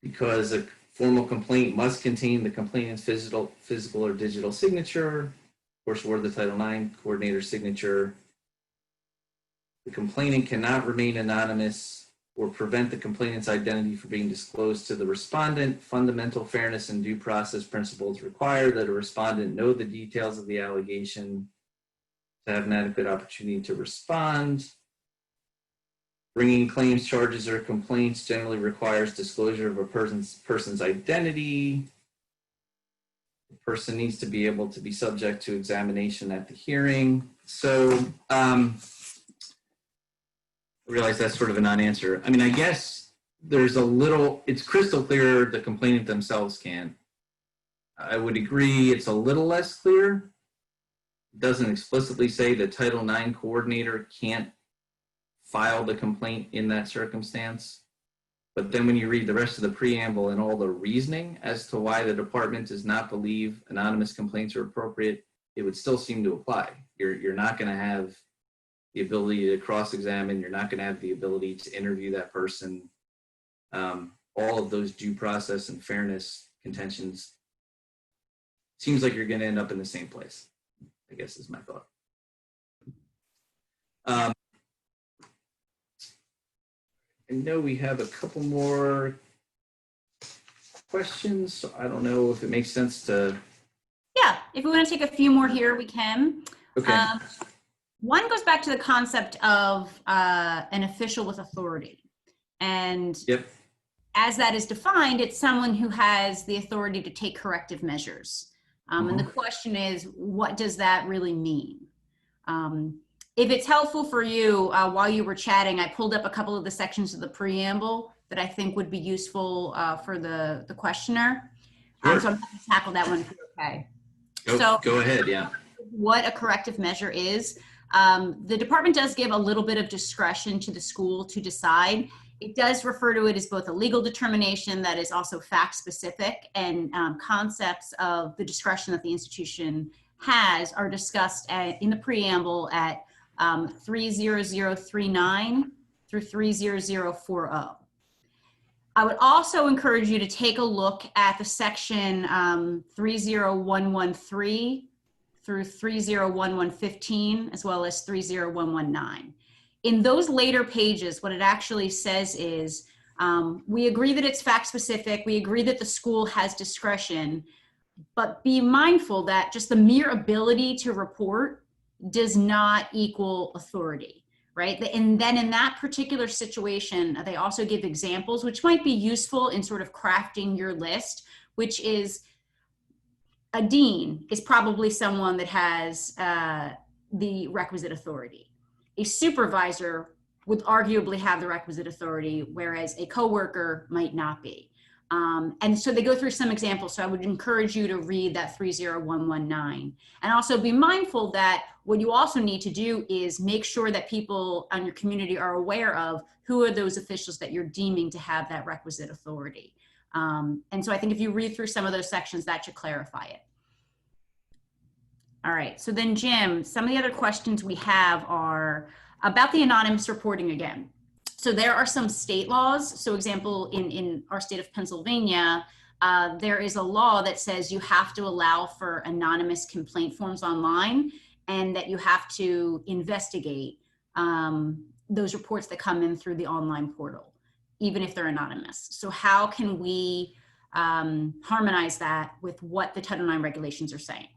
because a formal complaint must contain the complainant's physical or digital signature, of course, or the Title IX coordinator's signature. The complainant cannot remain anonymous or prevent the complainant's identity from being disclosed to the respondent. Fundamental fairness and due process principles require that a respondent know the details of the allegation to have an adequate opportunity to respond. Bringing claims, charges, or complaints generally requires disclosure of a person's identity. The person needs to be able to be subject to examination at the hearing. So, I realize that's sort of a non-answer. I mean, I guess there's a little, it's crystal clear the complainant themselves can. I would agree it's a little less clear. It doesn't explicitly say the Title IX coordinator can't file the complaint in that circumstance. But then when you read the rest of the preamble and all the reasoning as to why the department does not believe anonymous complaints are appropriate, it would still seem to apply. You're not going to have the ability to cross-examine. You're not going to have the ability to interview that person. All of those due process and fairness contentions, seems like you're going to end up in the same place, I guess is my thought. I know we have a couple more questions, so I don't know if it makes sense to. Yeah, if we want to take a few more here, we can. Okay. One goes back to the concept of an official with authority. And Yep. As that is defined, it's someone who has the authority to take corrective measures. And the question is, what does that really mean? If it's helpful for you, while you were chatting, I pulled up a couple of the sections of the preamble that I think would be useful for the questioner. Sure. So I'm going to tackle that one if you're okay. Go ahead, yeah. What a corrective measure is. The department does give a little bit of discretion to the school to decide. It does refer to it as both a legal determination that is also fact specific, and concepts of the discretion that the institution has are discussed in the preamble at 30039 through 30040. I would also encourage you to take a look at the section 30113 through 30115, as well as 30119. In those later pages, what it actually says is, we agree that it's fact specific, we agree that the school has discretion, but be mindful that just the mere ability to report does not equal authority, right? And then in that particular situation, they also give examples, which might be useful in sort of crafting your list, which is a dean is probably someone that has the requisite authority. A supervisor would arguably have the requisite authority, whereas a coworker might not be. And so they go through some examples. So I would encourage you to read that 30119. And also be mindful that what you also need to do is make sure that people on your community are aware of who are those officials that you're deeming to have that requisite authority. And so I think if you read through some of those sections, that should clarify it. All right, so then Jim, some of the other questions we have are about the anonymous reporting again. So there are some state laws. So example, in our state of Pennsylvania, there is a law that says you have to allow for anonymous complaint forms online, and that you have to investigate those reports that come in through the online portal, even if they're anonymous. So how can we harmonize that with what the Title IX regulations are saying?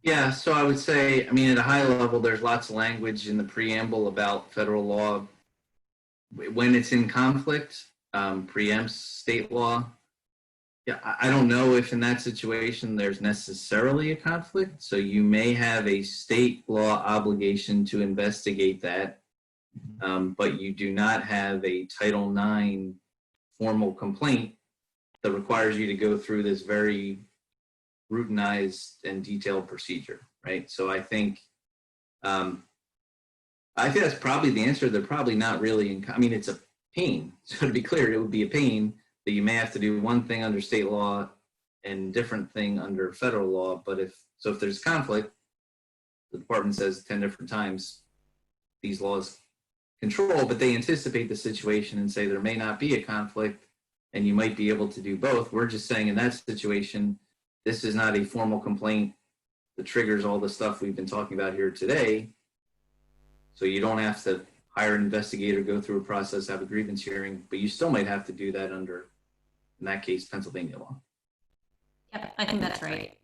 Yeah, so I would say, I mean, at a high level, there's lots of language in the preamble about federal law. When it's in conflict, preempts state law. Yeah, I don't know if in that situation there's necessarily a conflict. So you may have a state law obligation to investigate that, but you do not have a Title IX formal complaint that requires you to go through this very routinized and detailed procedure, right? So I think that's probably the answer. They're probably not really I mean, it's a pain. So to be clear, it would be a pain that you may have to do one thing under state law and different thing under federal law. But if there's conflict, the department says 10 different times, these laws control, but they anticipate the situation and say there may not be a conflict and you might be able to do both. We're just saying in that situation, this is not a formal complaint that triggers all the stuff we've been talking about here today. So you don't have to hire an investigator, go through a process, have a grievance hearing, but you still might have to do that under, in that case, Pennsylvania law. Yep, I think that's right.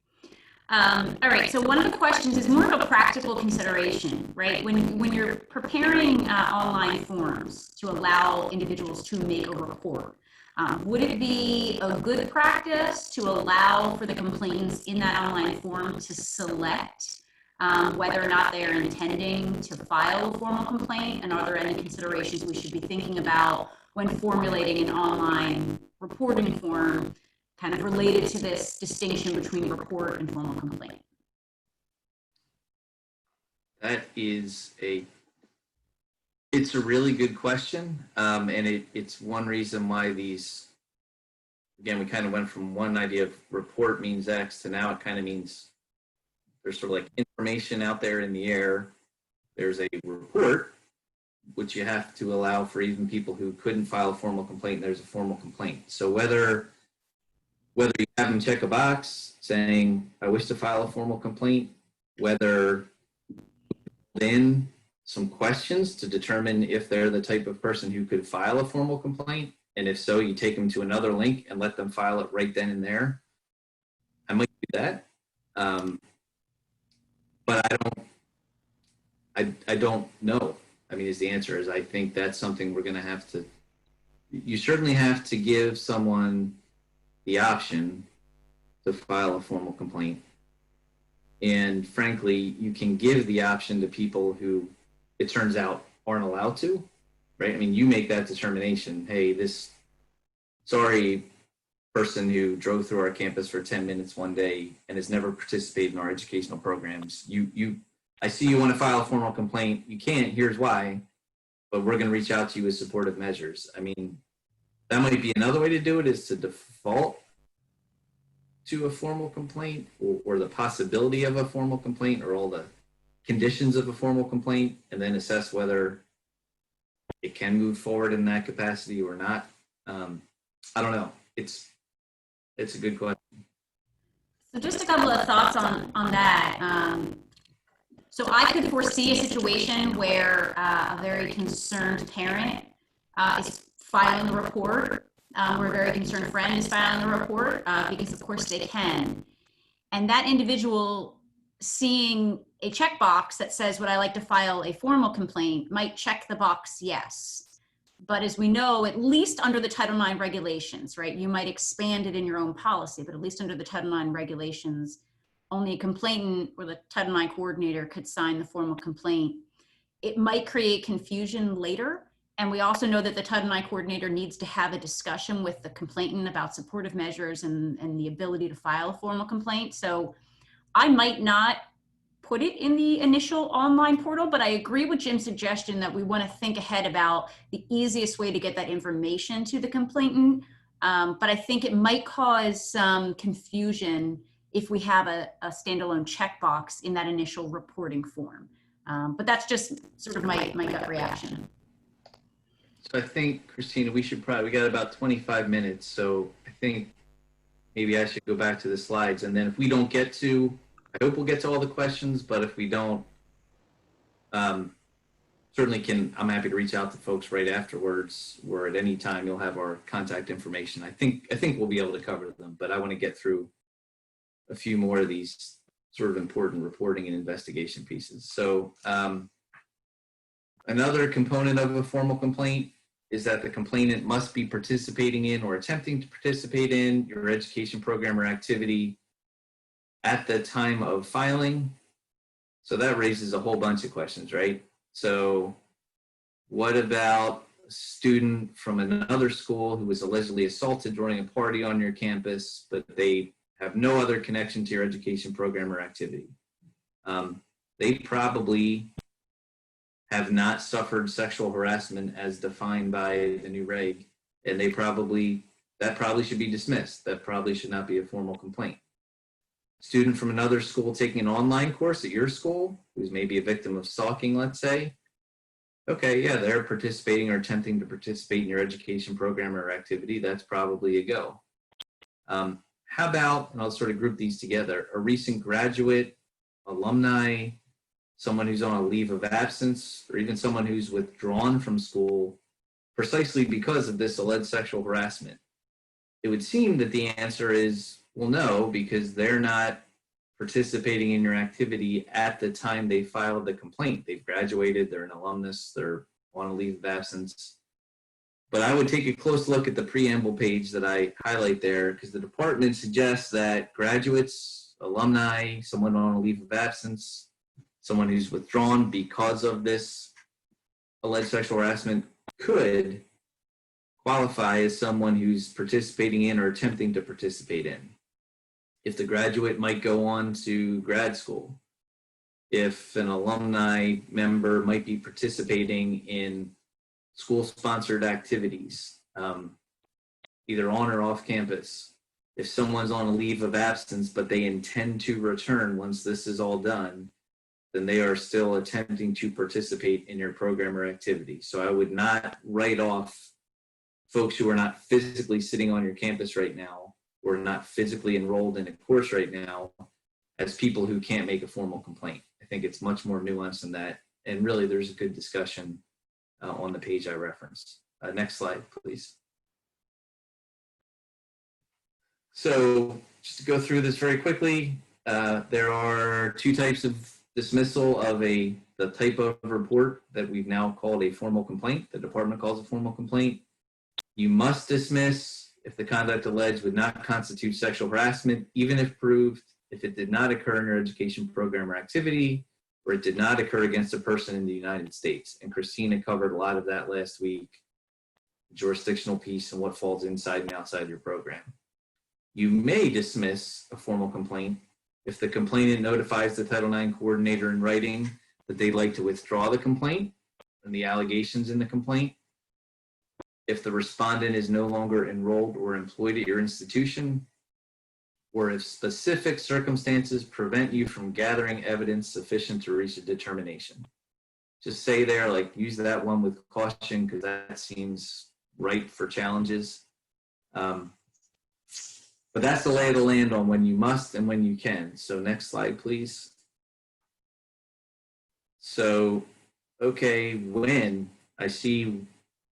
All right, so one of the questions is more of a practical consideration, right? When you're preparing online forms to allow individuals to make a report, would it be a good practice to allow for the complainants in that online form to select whether or not they are intending to file a formal complaint? And are there any considerations we should be thinking about when formulating an online reporting form kind of related to this distinction between report and formal complaint? That is it's a really good question. And it's one reason why these, again, we kind of went from one idea of report means X to now it kind of means there's sort of like information out there in the air. There's a report, which you have to allow for even people who couldn't file a formal complaint. There's a formal complaint. So whether you have them check a box saying, I wish to file a formal complaint, whether then some questions to determine if they're the type of person who could file a formal complaint. And if so, you take them to another link and let them file it right then and there. I might do that. But I don't know. I mean, the answer is I think that's something we're going to have to, you certainly have to give someone the option to file a formal complaint. And frankly, you can give the option to people who it turns out aren't allowed to, right? I mean, you make that determination. Hey, this sorry person who drove through our campus for 10 minutes one day and has never participated in our educational programs. I see you want to file a formal complaint. You can't, here's why, but we're going to reach out to you with supportive measures. I mean, that might be another way to do it, is to default to a formal complaint or the possibility of a formal complaint or all the conditions of a formal complaint, and then assess whether it can move forward in that capacity or not. I don't know. It's a good question. So just a couple of thoughts on that. So I could foresee a situation where a very concerned parent is filing a report, where a very concerned friend is filing a report, because of course they can. And that individual seeing a checkbox that says, would I like to file a formal complaint, might check the box yes. But as we know, at least under the Title IX regulations, right, you might expand it in your own policy, but at least under the Title IX regulations, only a complainant or the Title IX coordinator could sign the formal complaint. It might create confusion later. And we also know that the Title IX coordinator needs to have a discussion with the complainant about supportive measures and the ability to file a formal complaint. So I might not put it in the initial online portal, but I agree with Jim's suggestion that we want to think ahead about the easiest way to get that information to the complainant. But I think it might cause some confusion if we have a standalone checkbox in that initial reporting form. But that's just sort of my gut reaction. So I think, Christina, we got about 25 minutes. So I think maybe I should go back to the slides. And then if we don't get to, I hope we'll get to all the questions, but if we don't, certainly I'm happy to reach out to folks right afterwards, or at any time you'll have our contact information. I think we'll be able to cover them, but I want to get through a few more of these sort of important reporting and investigation pieces. So another component of a formal complaint is that the complainant must be participating in or attempting to participate in your education program or activity at the time of filing. So that raises a whole bunch of questions, right? So what about a student from another school who was allegedly assaulted during a party on your campus, but they have no other connection to your education program or activity? They probably have not suffered sexual harassment as defined by the new reg, and that probably should be dismissed. That probably should not be a formal complaint. Student from another school taking an online course at your school, who's maybe a victim of stalking, let's say, okay, yeah, they're participating or attempting to participate in your education program or activity. That's probably a go. How about, and I'll sort of group these together, a recent graduate, alumni, someone who's on a leave of absence, or even someone who's withdrawn from school precisely because of this alleged sexual harassment? It would seem that the answer is, well, no, because they're not participating in your activity at the time they filed the complaint. They've graduated, they're an alumnus, they're on a leave of absence. But I would take a close look at the preamble page that I highlight there, because the department suggests that graduates, alumni, someone on a leave of absence, someone who's withdrawn because of this alleged sexual harassment could qualify as someone who's participating in or attempting to participate in. If the graduate might go on to grad school, if an alumni member might be participating in school-sponsored activities, either on or off campus, if someone's on a leave of absence but they intend to return once this is all done, then they are still attempting to participate in your program or activity. So I would not write off folks who are not physically sitting on your campus right now or not physically enrolled in a course right now as people who can't make a formal complaint. I think it's much more nuanced than that. And really, there's a good discussion on the page I referenced. Next slide, please. So just to go through this very quickly, there are two types of dismissal of the type of report that we've now called a formal complaint. The department calls a formal complaint. You must dismiss if the conduct alleged would not constitute sexual harassment, even if proved, if it did not occur in your education program or activity, or it did not occur against a person in the United States. And Christina covered a lot of that last week, jurisdictional piece and what falls inside and outside your program. You may dismiss a formal complaint if the complainant notifies the Title IX coordinator in writing that they'd like to withdraw the complaint and the allegations in the complaint, if the respondent is no longer enrolled or employed at your institution, or if specific circumstances prevent you from gathering evidence sufficient to reach a determination. Just say there, like, use that one with caution, because that seems ripe for challenges. But that's the lay of the land on when you must and when you can. So next slide, please. So, okay, when I see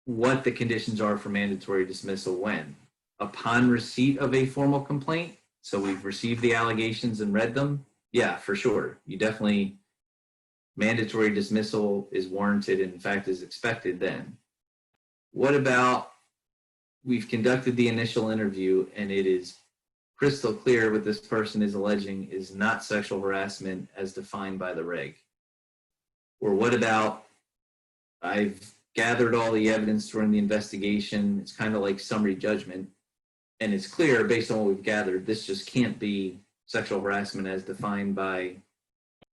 what the conditions are for mandatory dismissal, when? Upon receipt of a formal complaint. So we've received the allegations and read them. Yeah, for sure. You definitely, mandatory dismissal is warranted and in fact is expected then. What about we've conducted the initial interview and it is crystal clear what this person is alleging is not sexual harassment as defined by the reg? Or what about I've gathered all the evidence during the investigation, it's kind of like summary judgment, and it's clear based on what we've gathered, this just can't be sexual harassment as defined by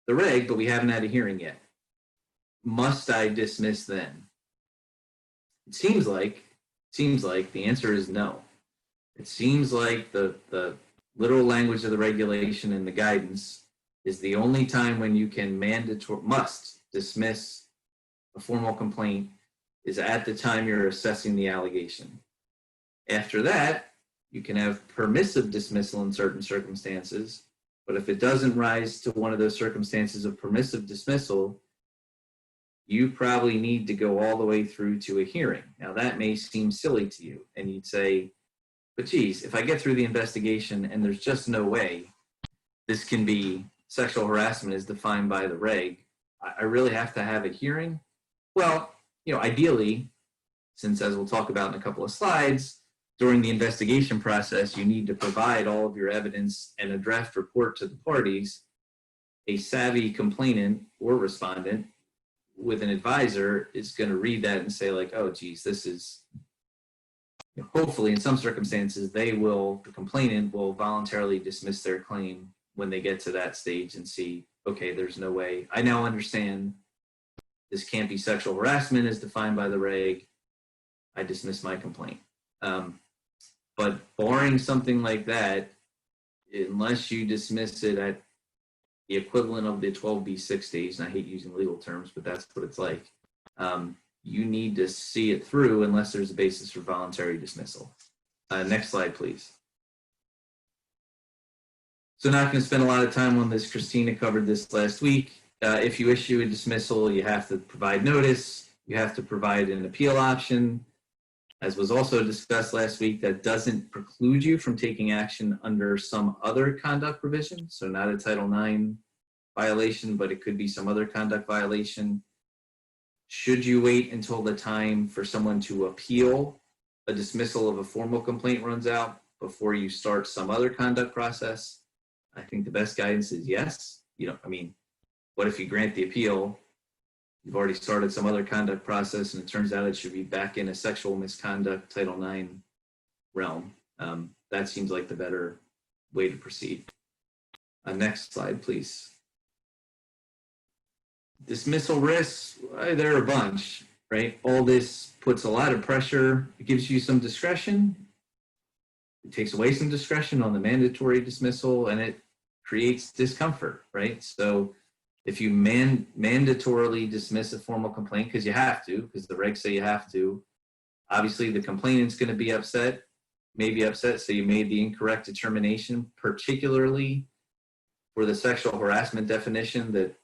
the reg, but we haven't had a hearing yet. Must I dismiss then? It seems like the answer is no. It seems like the literal language of the regulation and the guidance is the only time when you can must dismiss a formal complaint is at the time you're assessing the allegation. After that, you can have permissive dismissal in certain circumstances, but if it doesn't rise to one of those circumstances of permissive dismissal, you probably need to go all the way through to a hearing. Now that may seem silly to you, and you'd say, but geez, if I get through the investigation and there's just no way this can be sexual harassment as defined by the reg, I really have to have a hearing? Well, ideally, since as we'll talk about in a couple of slides, during the investigation process, you need to provide all of your evidence and a draft report to the parties. A savvy complainant or respondent with an advisor is going to read that and say like, oh, geez, this is, hopefully in some circumstances, the complainant will voluntarily dismiss their claim when they get to that stage and see, okay, there's no way. I now understand this can't be sexual harassment as defined by the reg. I dismiss my complaint. But barring something like that, unless you dismiss it at the equivalent of the 12B6 stage, and I hate using legal terms, but that's what it's like, you need to see it through unless there's a basis for voluntary dismissal. Next slide, please. So not going to spend a lot of time on this. Christina covered this last week. If you issue a dismissal, you have to provide notice. You have to provide an appeal option. As was also discussed last week, that doesn't preclude you from taking action under some other conduct provision. So not a Title IX violation, but it could be some other conduct violation. Should you wait until the time for someone to appeal a dismissal of a formal complaint runs out before you start some other conduct process? I think the best guidance is yes. What if you grant the appeal? You've already started some other conduct process and it turns out it should be back in a sexual misconduct Title IX realm. That seems like the better way to proceed. Next slide, please. Dismissal risks, there are a bunch, right? All this puts a lot of pressure. It gives you some discretion. It takes away some discretion on the mandatory dismissal and it creates discomfort, right? So if you mandatorily dismiss a formal complaint, because you have to, because the regs say you have to, obviously the complainant's going to be upset, maybe upset, so you made the incorrect determination, particularly for the sexual harassment definition that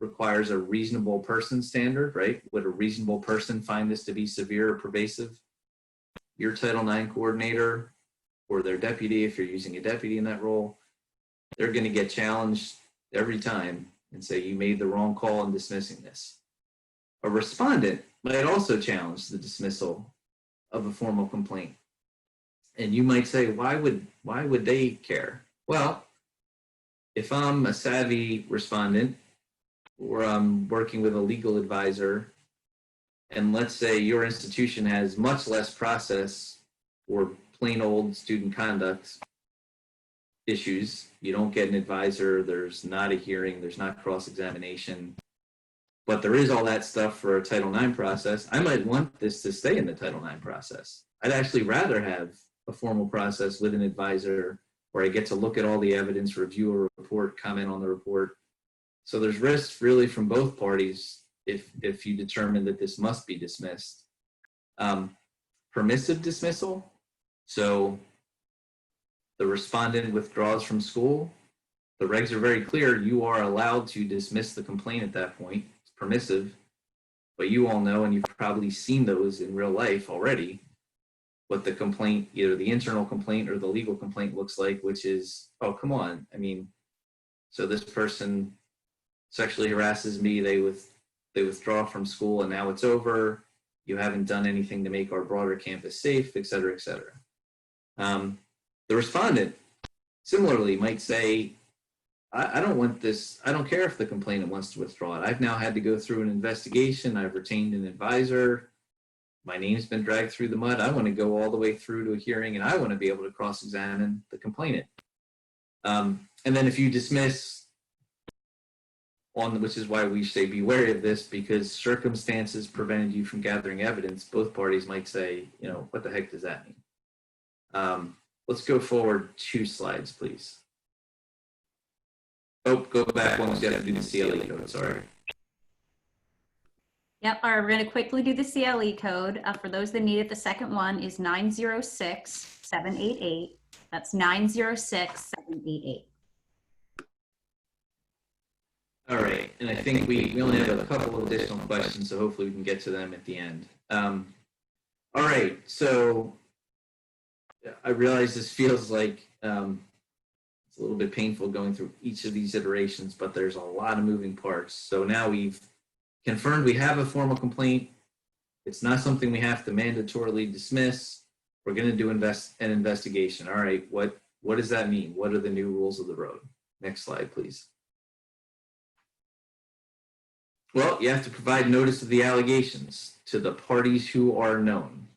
requires a reasonable person standard, right? Would a reasonable person find this to be severe or pervasive? Your Title IX coordinator or their deputy, if you're using a deputy in that role, they're going to get challenged every time and say you made the wrong call in dismissing this. A respondent might also challenge the dismissal of a formal complaint. And you might say, why would they care? Well, if I'm a savvy respondent or I'm working with a legal advisor, and let's say your institution has much less process or plain old student conduct issues, you don't get an advisor, there's not a hearing, there's not cross-examination, but there is all that stuff for a Title IX process, I might want this to stay in the Title IX process. I'd actually rather have a formal process with an advisor where I get to look at all the evidence, review a report, comment on the report. So there's risks really from both parties if you determine that this must be dismissed. Permissive dismissal. So the respondent withdraws from school. The regs are very clear. You are allowed to dismiss the complaint at that point. It's permissive. But you all know, and you've probably seen those in real life already, what the complaint, either the internal complaint or the legal complaint looks like, which is, oh, come on. So this person sexually harasses me, they withdraw from school and now it's over. You haven't done anything to make our broader campus safe, et cetera, et cetera. The respondent similarly might say, I don't want this, I don't care if the complainant wants to withdraw it. I've now had to go through an investigation, I've retained an advisor, my name's been dragged through the mud, I want to go all the way through to a hearing and I want to be able to cross-examine the complainant. And then if you dismiss, which is why we say be wary of this, because circumstances prevented you from gathering evidence, both parties might say, what the heck does that mean? Let's go forward 2 slides, please. Oh, go back one, we have to do the CLE code, sorry. Yep, all right, we're going to quickly do the CLE code. For those that need it, the second one is 906788. That's 906788. All right, and I think we only have a couple of additional questions, so hopefully we can get to them at the end. All right, so I realize this feels like it's a little bit painful going through each of these iterations, but there's a lot of moving parts. So now we've confirmed we have a formal complaint. It's not something we have to mandatorily dismiss. We're going to do an investigation. All right, what does that mean? What are the new rules of the road? Next slide, please. Well, you have to provide notice of the allegations to the parties who are known.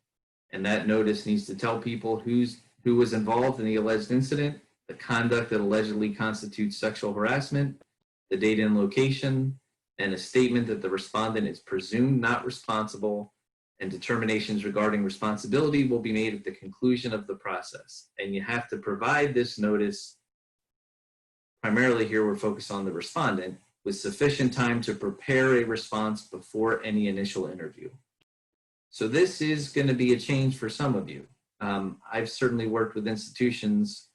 And that notice needs to tell people who was involved in the alleged incident, the conduct that allegedly constitutes sexual harassment, the date and location, and a statement that the respondent is presumed not responsible, and determinations regarding responsibility will be made at the conclusion of the process. And you have to provide this notice. Primarily here we're focused on the respondent, with sufficient time to prepare a response before any initial interview. So this is going to be a change for some of you. I've certainly worked with institutions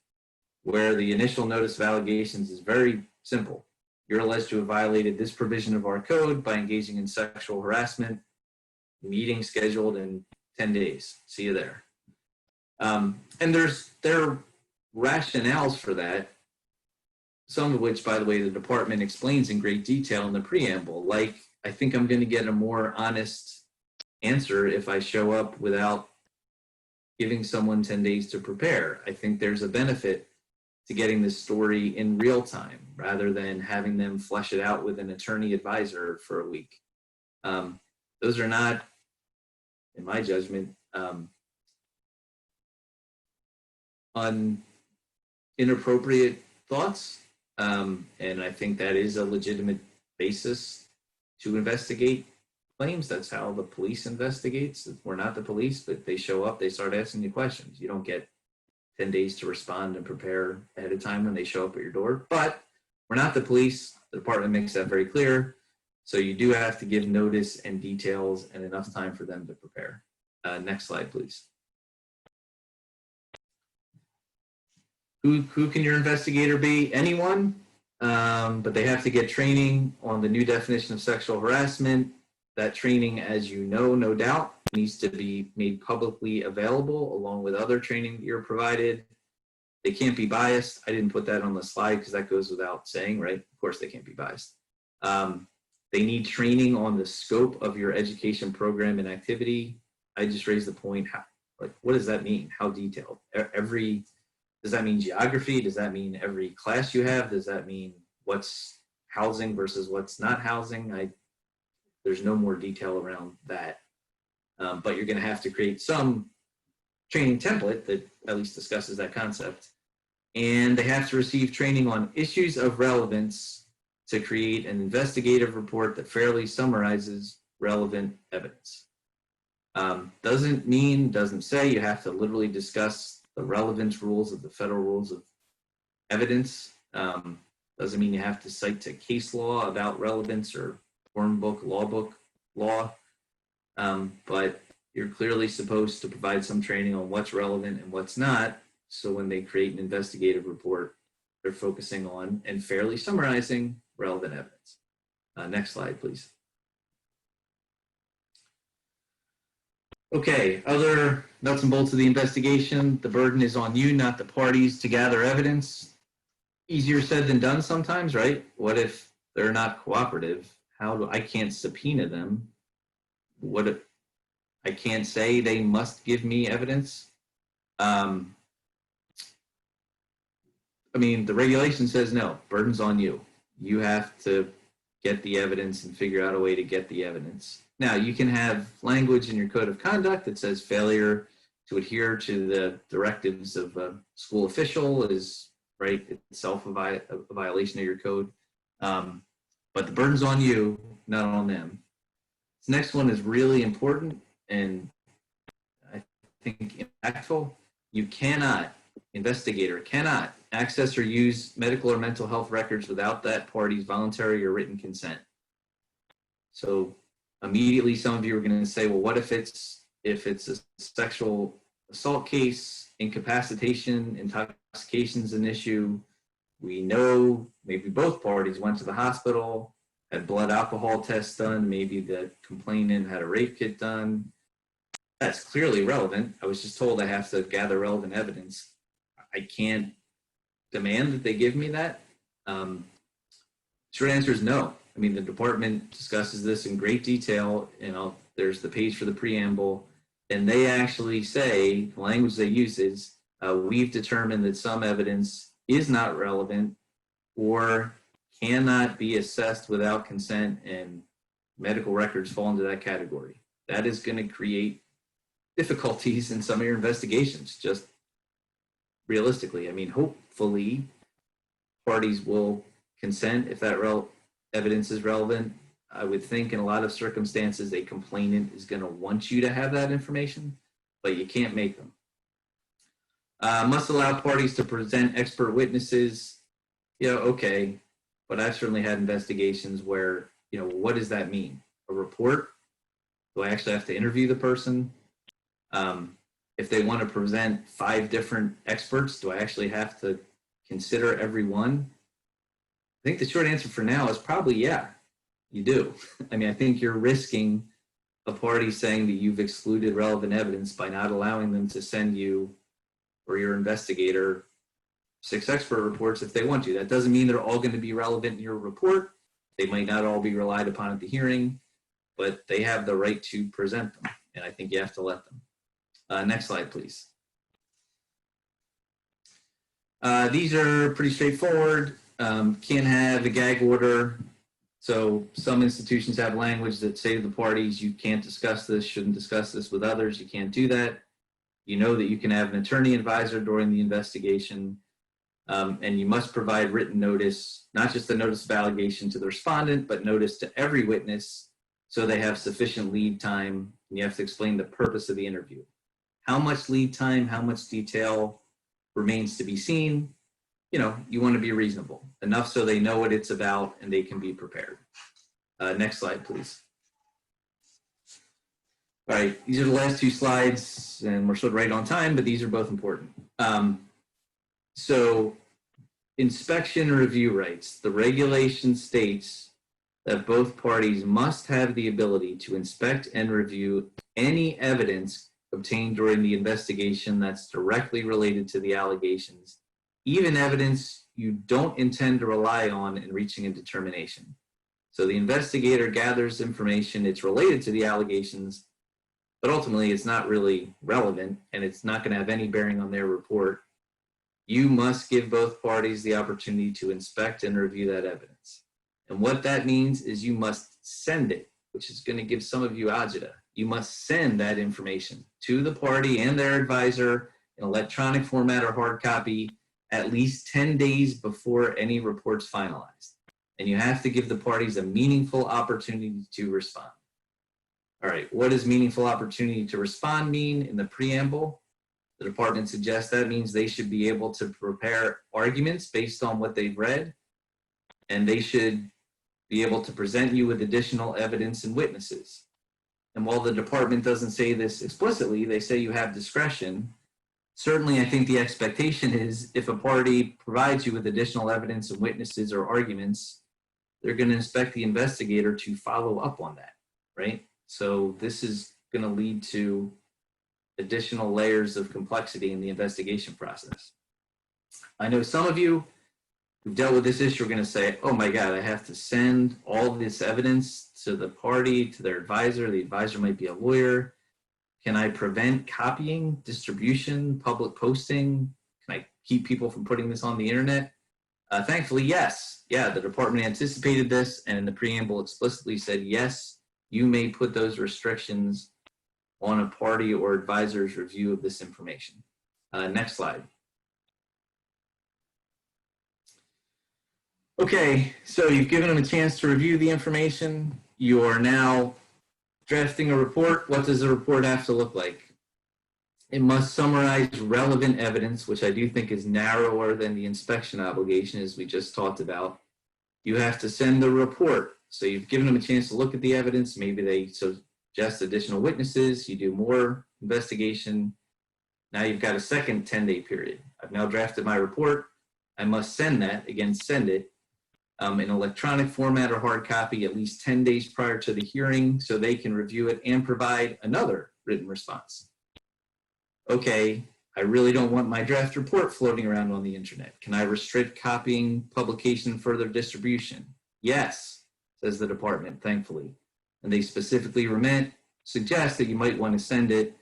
where the initial notice of allegations is very simple. You're alleged to have violated this provision of our code by engaging in sexual harassment, meeting scheduled in 10 days. See you there. And there are rationales for that, some of which, by the way, the department explains in great detail in the preamble. Like, I think I'm going to get a more honest answer if I show up without giving someone 10 days to prepare. I think there's a benefit to getting this story in real time rather than having them flesh it out with an attorney advisor for a week. Those are not, in my judgment, inappropriate thoughts. And I think that is a legitimate basis to investigate claims. That's how the police investigates. We're not the police, but they show up, they start asking you questions. You don't get 10 days to respond and prepare ahead of time when they show up at your door. But we're not the police. The department makes that very clear. So you do have to give notice and details and enough time for them to prepare. Next slide, please. Who can your investigator be? Anyone, but they have to get training on the new definition of sexual harassment. That training, as you know, no doubt, needs to be made publicly available along with other training that you're provided. They can't be biased. I didn't put that on the slide because that goes without saying, right? Of course they can't be biased. They need training on the scope of your education program and activity. I just raised the point, what does that mean? How detailed? Does that mean geography? Does that mean every class you have? Does that mean what's housing versus what's not housing? There's no more detail around that. But you're going to have to create some training template that at least discusses that concept. And they have to receive training on issues of relevance to create an investigative report that fairly summarizes relevant evidence. Doesn't say you have to literally discuss the relevance rules of the federal rules of evidence. Doesn't mean you have to cite to case law about relevance or form book, law. But you're clearly supposed to provide some training on what's relevant and what's not. So when they create an investigative report, they're focusing on and fairly summarizing relevant evidence. Next slide, please. Okay, other nuts and bolts of the investigation. The burden is on you, not the parties, to gather evidence. Easier said than done sometimes, right? What if they're not cooperative? I can't subpoena them? What if I can't say they must give me evidence? I mean, the regulation says no, burden's on you. You have to get the evidence and figure out a way to get the evidence. Now, you can have language in your code of conduct that says failure to adhere to the directives of a school official is, right, itself a violation of your code. But the burden's on you, not on them. This next one is really important and I think impactful. Investigator cannot access or use medical or mental health records without that party's voluntary or written consent. So immediately some of you are going to say, well, what if it's a sexual assault case, incapacitation, intoxication is an issue. We know maybe both parties went to the hospital, had blood alcohol tests done, maybe the complainant had a rape kit done. That's clearly relevant. I was just told I have to gather relevant evidence. I can't demand that they give me that. Short answer is no. I mean, the department discusses this in great detail. There's the page for the preamble, and they actually say, the language they use is, we've determined that some evidence is not relevant or cannot be assessed without consent, and medical records fall into that category. That is going to create difficulties in some of your investigations, just realistically. I mean, hopefully parties will consent if that evidence is relevant. I would think in a lot of circumstances, a complainant is going to want you to have that information, but you can't make them. Must allow parties to present expert witnesses. Yeah, okay. but I've certainly had investigations where, what does that mean? A report? Do I actually have to interview the person? If they want to present 5 different experts, do I actually have to consider every one? I think the short answer for now is probably yeah, you do. I mean, I think you're risking a party saying that you've excluded relevant evidence by not allowing them to send you or your investigator 6 expert reports if they want to. That doesn't mean they're all going to be relevant in your report. They might not all be relied upon at the hearing, but they have the right to present them, and I think you have to let them. Next slide, please. These are pretty straightforward. Can't have a gag order. So some institutions have language that say to the parties, you can't discuss this, shouldn't discuss this with others. You can't do that. You know that you can have an attorney advisor during the investigation, and you must provide written notice, not just the notice of allegation to the respondent, but notice to every witness so they have sufficient lead time, and you have to explain the purpose of the interview. How much lead time, how much detail remains to be seen. You want to be reasonable, enough so they know what it's about and they can be prepared. Next slide, please. All right, these are the last 2 slides, and we're sort of right on time, but these are both important. So inspection review rights. The regulation states that both parties must have the ability to inspect and review any evidence obtained during the investigation that's directly related to the allegations, even evidence you don't intend to rely on in reaching a determination. So the investigator gathers information, it's related to the allegations, but ultimately it's not really relevant and it's not going to have any bearing on their report. You must give both parties the opportunity to inspect and review that evidence. And what that means is you must send it, which is going to give some of you agita. You must send that information to the party and their advisor in electronic format or hard copy at least 10 days before any report's finalized. And you have to give the parties a meaningful opportunity to respond. All right, what does meaningful opportunity to respond mean in the preamble? The department suggests that means they should be able to prepare arguments based on what they've read, and they should be able to present you with additional evidence and witnesses. And while the department doesn't say this explicitly, they say you have discretion. Certainly, I think the expectation is if a party provides you with additional evidence and witnesses or arguments, they're going to expect the investigator to follow up on that, right? So this is going to lead to additional layers of complexity in the investigation process. I know some of you who've dealt with this issue are going to say, oh my God, I have to send all this evidence to the party, to their advisor. The advisor might be a lawyer. Can I prevent copying, distribution, public posting? Can I keep people from putting this on the internet? Thankfully, yes. Yeah, the department anticipated this, and in the preamble explicitly said, yes, you may put those restrictions on a party or advisor's review of this information. Next slide. Okay, so you've given them a chance to review the information. You are now drafting a report. What does the report have to look like? It must summarize relevant evidence, which I do think is narrower than the inspection obligation, as we just talked about. You have to send the report. So you've given them a chance to look at the evidence. Maybe they suggest additional witnesses. You do more investigation. Now you've got a second 10-day period. I've now drafted my report. I must send that, again, send it in electronic format or hard copy at least 10 days prior to the hearing so they can review it and provide another written response. Okay, I really don't want my draft report floating around on the internet. Can I restrict copying, publication, and further distribution? Yes, says the department, thankfully. And they specifically suggest that you might want to send it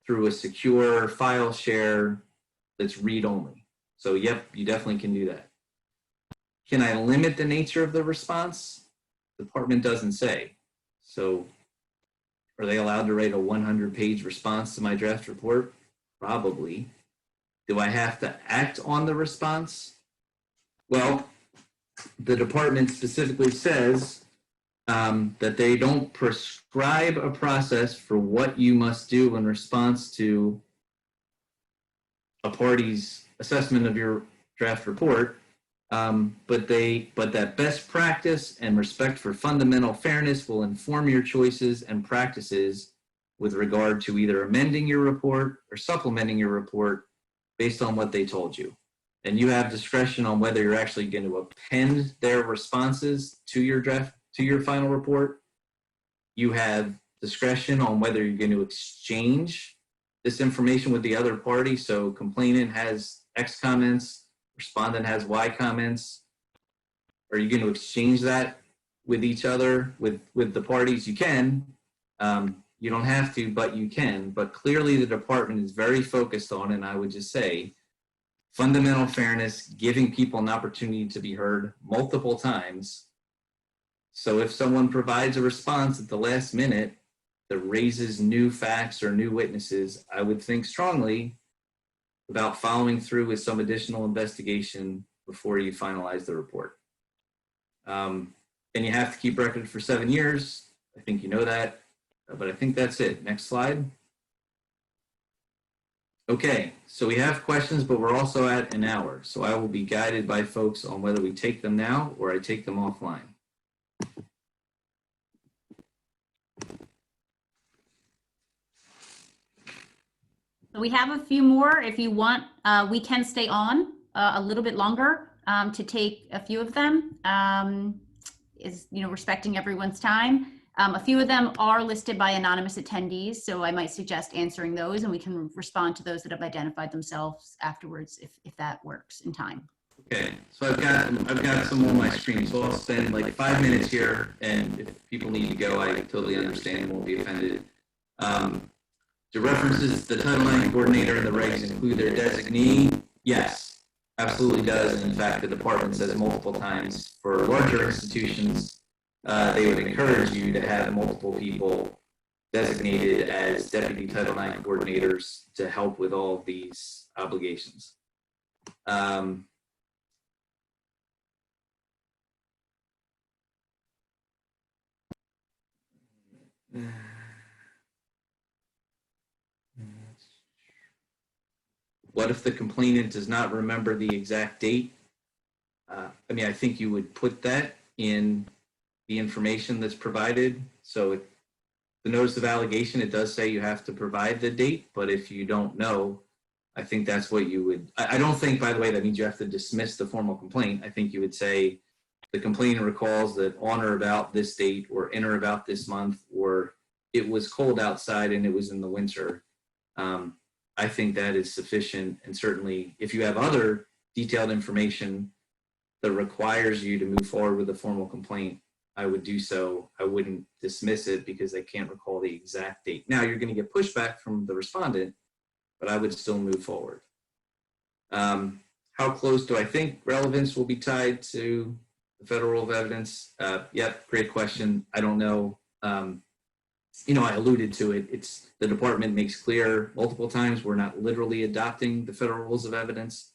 through a secure file share that's read-only. So yep, you definitely can do that. Can I limit the nature of the response? The department doesn't say. So are they allowed to write a 100-page response to my draft report? Probably. Do I have to act on the response? Well, the department specifically says that they don't prescribe a process for what you must do in response to a party's assessment of your draft report. But that best practice and respect for fundamental fairness will inform your choices and practices with regard to either amending your report or supplementing your report based on what they told you. And you have discretion on whether you're actually going to append their responses to your draft, to your final report. You have discretion on whether you're going to exchange this information with the other party. So complainant has X comments, respondent has Y comments. Are you going to exchange that with each other, with the parties? You can. You don't have to, but you can. But clearly the department is very focused on, and I would just say, fundamental fairness, giving people an opportunity to be heard multiple times. So if someone provides a response at the last minute that raises new facts or new witnesses, I would think strongly about following through with some additional investigation before you finalize the report. And you have to keep record for 7 years. I think you know that, but I think that's it. Next slide. Okay, so we have questions, but we're also at an hour. So I will be guided by folks on whether we take them now or I take them offline. We have a few more. If you want, we can stay on a little bit longer to take a few of them. Respecting everyone's time. A few of them are listed by anonymous attendees, so I might suggest answering those, and we can respond to those that have identified themselves afterwards, if that works in time. Okay, so I've got some on my screen, so I'll spend like 5 minutes here, and if people need to go, I totally understand and won't be offended. Do references to the Title IX coordinator and the regs include their designee? Yes, absolutely does. And in fact, the department says multiple times for larger institutions, they would encourage you to have multiple people designated as deputy Title IX coordinators to help with all of these obligations. What if the complainant does not remember the exact date? I think you would put that in the information that's provided. So the notice of allegation, it does say you have to provide the date, but if you don't know, I think that's what you would, I don't think, by the way, that means you have to dismiss the formal complaint. I think you would say the complainant recalls that on or about this date or in or about this month, or it was cold outside and it was in the winter. I think that is sufficient. And certainly if you have other detailed information that requires you to move forward with a formal complaint, I would do so. I wouldn't dismiss it because I can't recall the exact date. Now you're going to get pushback from the respondent, but I would still move forward. How close do I think relevance will be tied to the federal rule of evidence? Yep, great question. I don't know. I alluded to it. It's the department makes clear multiple times we're not literally adopting the federal rules of evidence.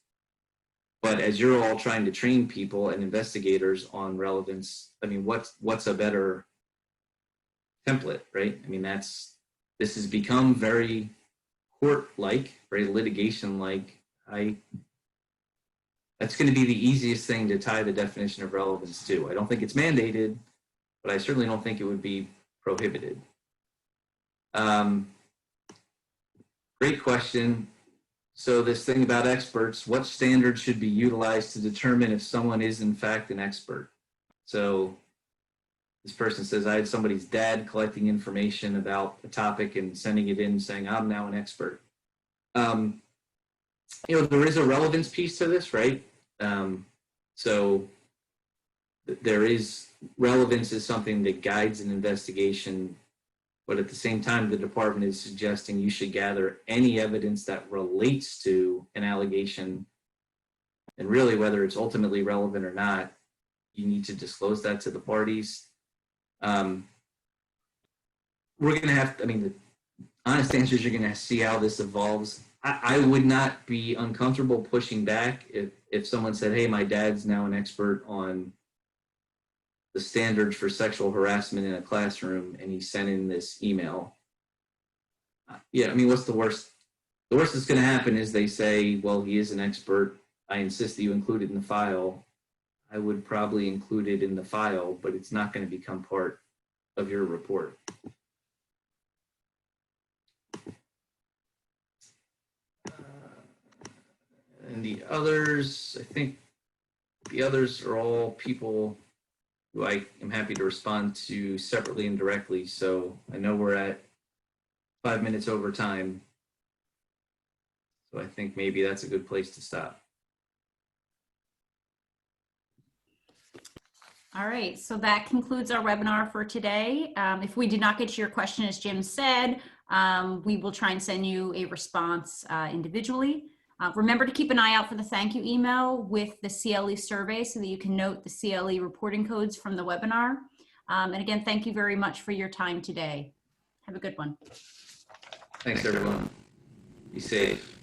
But as you're all trying to train people and investigators on relevance, what's a better template, right? This has become very court-like, very litigation-like. That's going to be the easiest thing to tie the definition of relevance to. I don't think it's mandated, but I certainly don't think it would be prohibited. Great question. So this thing about experts, what standards should be utilized to determine if someone is in fact an expert? So this person says, I had somebody's dad collecting information about a topic and sending it in saying, I'm now an expert. There is a relevance piece to this, right? So there is relevance is something that guides an investigation, but at the same time, the department is suggesting you should gather any evidence that relates to an allegation. And really, whether it's ultimately relevant or not, you need to disclose that to the parties. We're going to have, the honest answer is you're going to see how this evolves. I would not be uncomfortable pushing back if someone said, hey, my dad's now an expert on the standards for sexual harassment in a classroom, and he sent in this email. What's the worst? The worst that's going to happen is they say, well, he is an expert. I insist that you include it in the file. I would probably include it in the file, but it's not going to become part of your report. And the others, I think the others are all people who I am happy to respond to separately and directly. So I know we're at 5 minutes over time. So I think maybe that's a good place to stop. All right, so that concludes our webinar for today. If we did not get to your question, as Jim said, we will try and send you a response individually. Remember to keep an eye out for the thank you email with the CLE survey so that you can note the CLE reporting codes from the webinar. And again, thank you very much for your time today. Have a good one. Thanks, everyone. Be safe.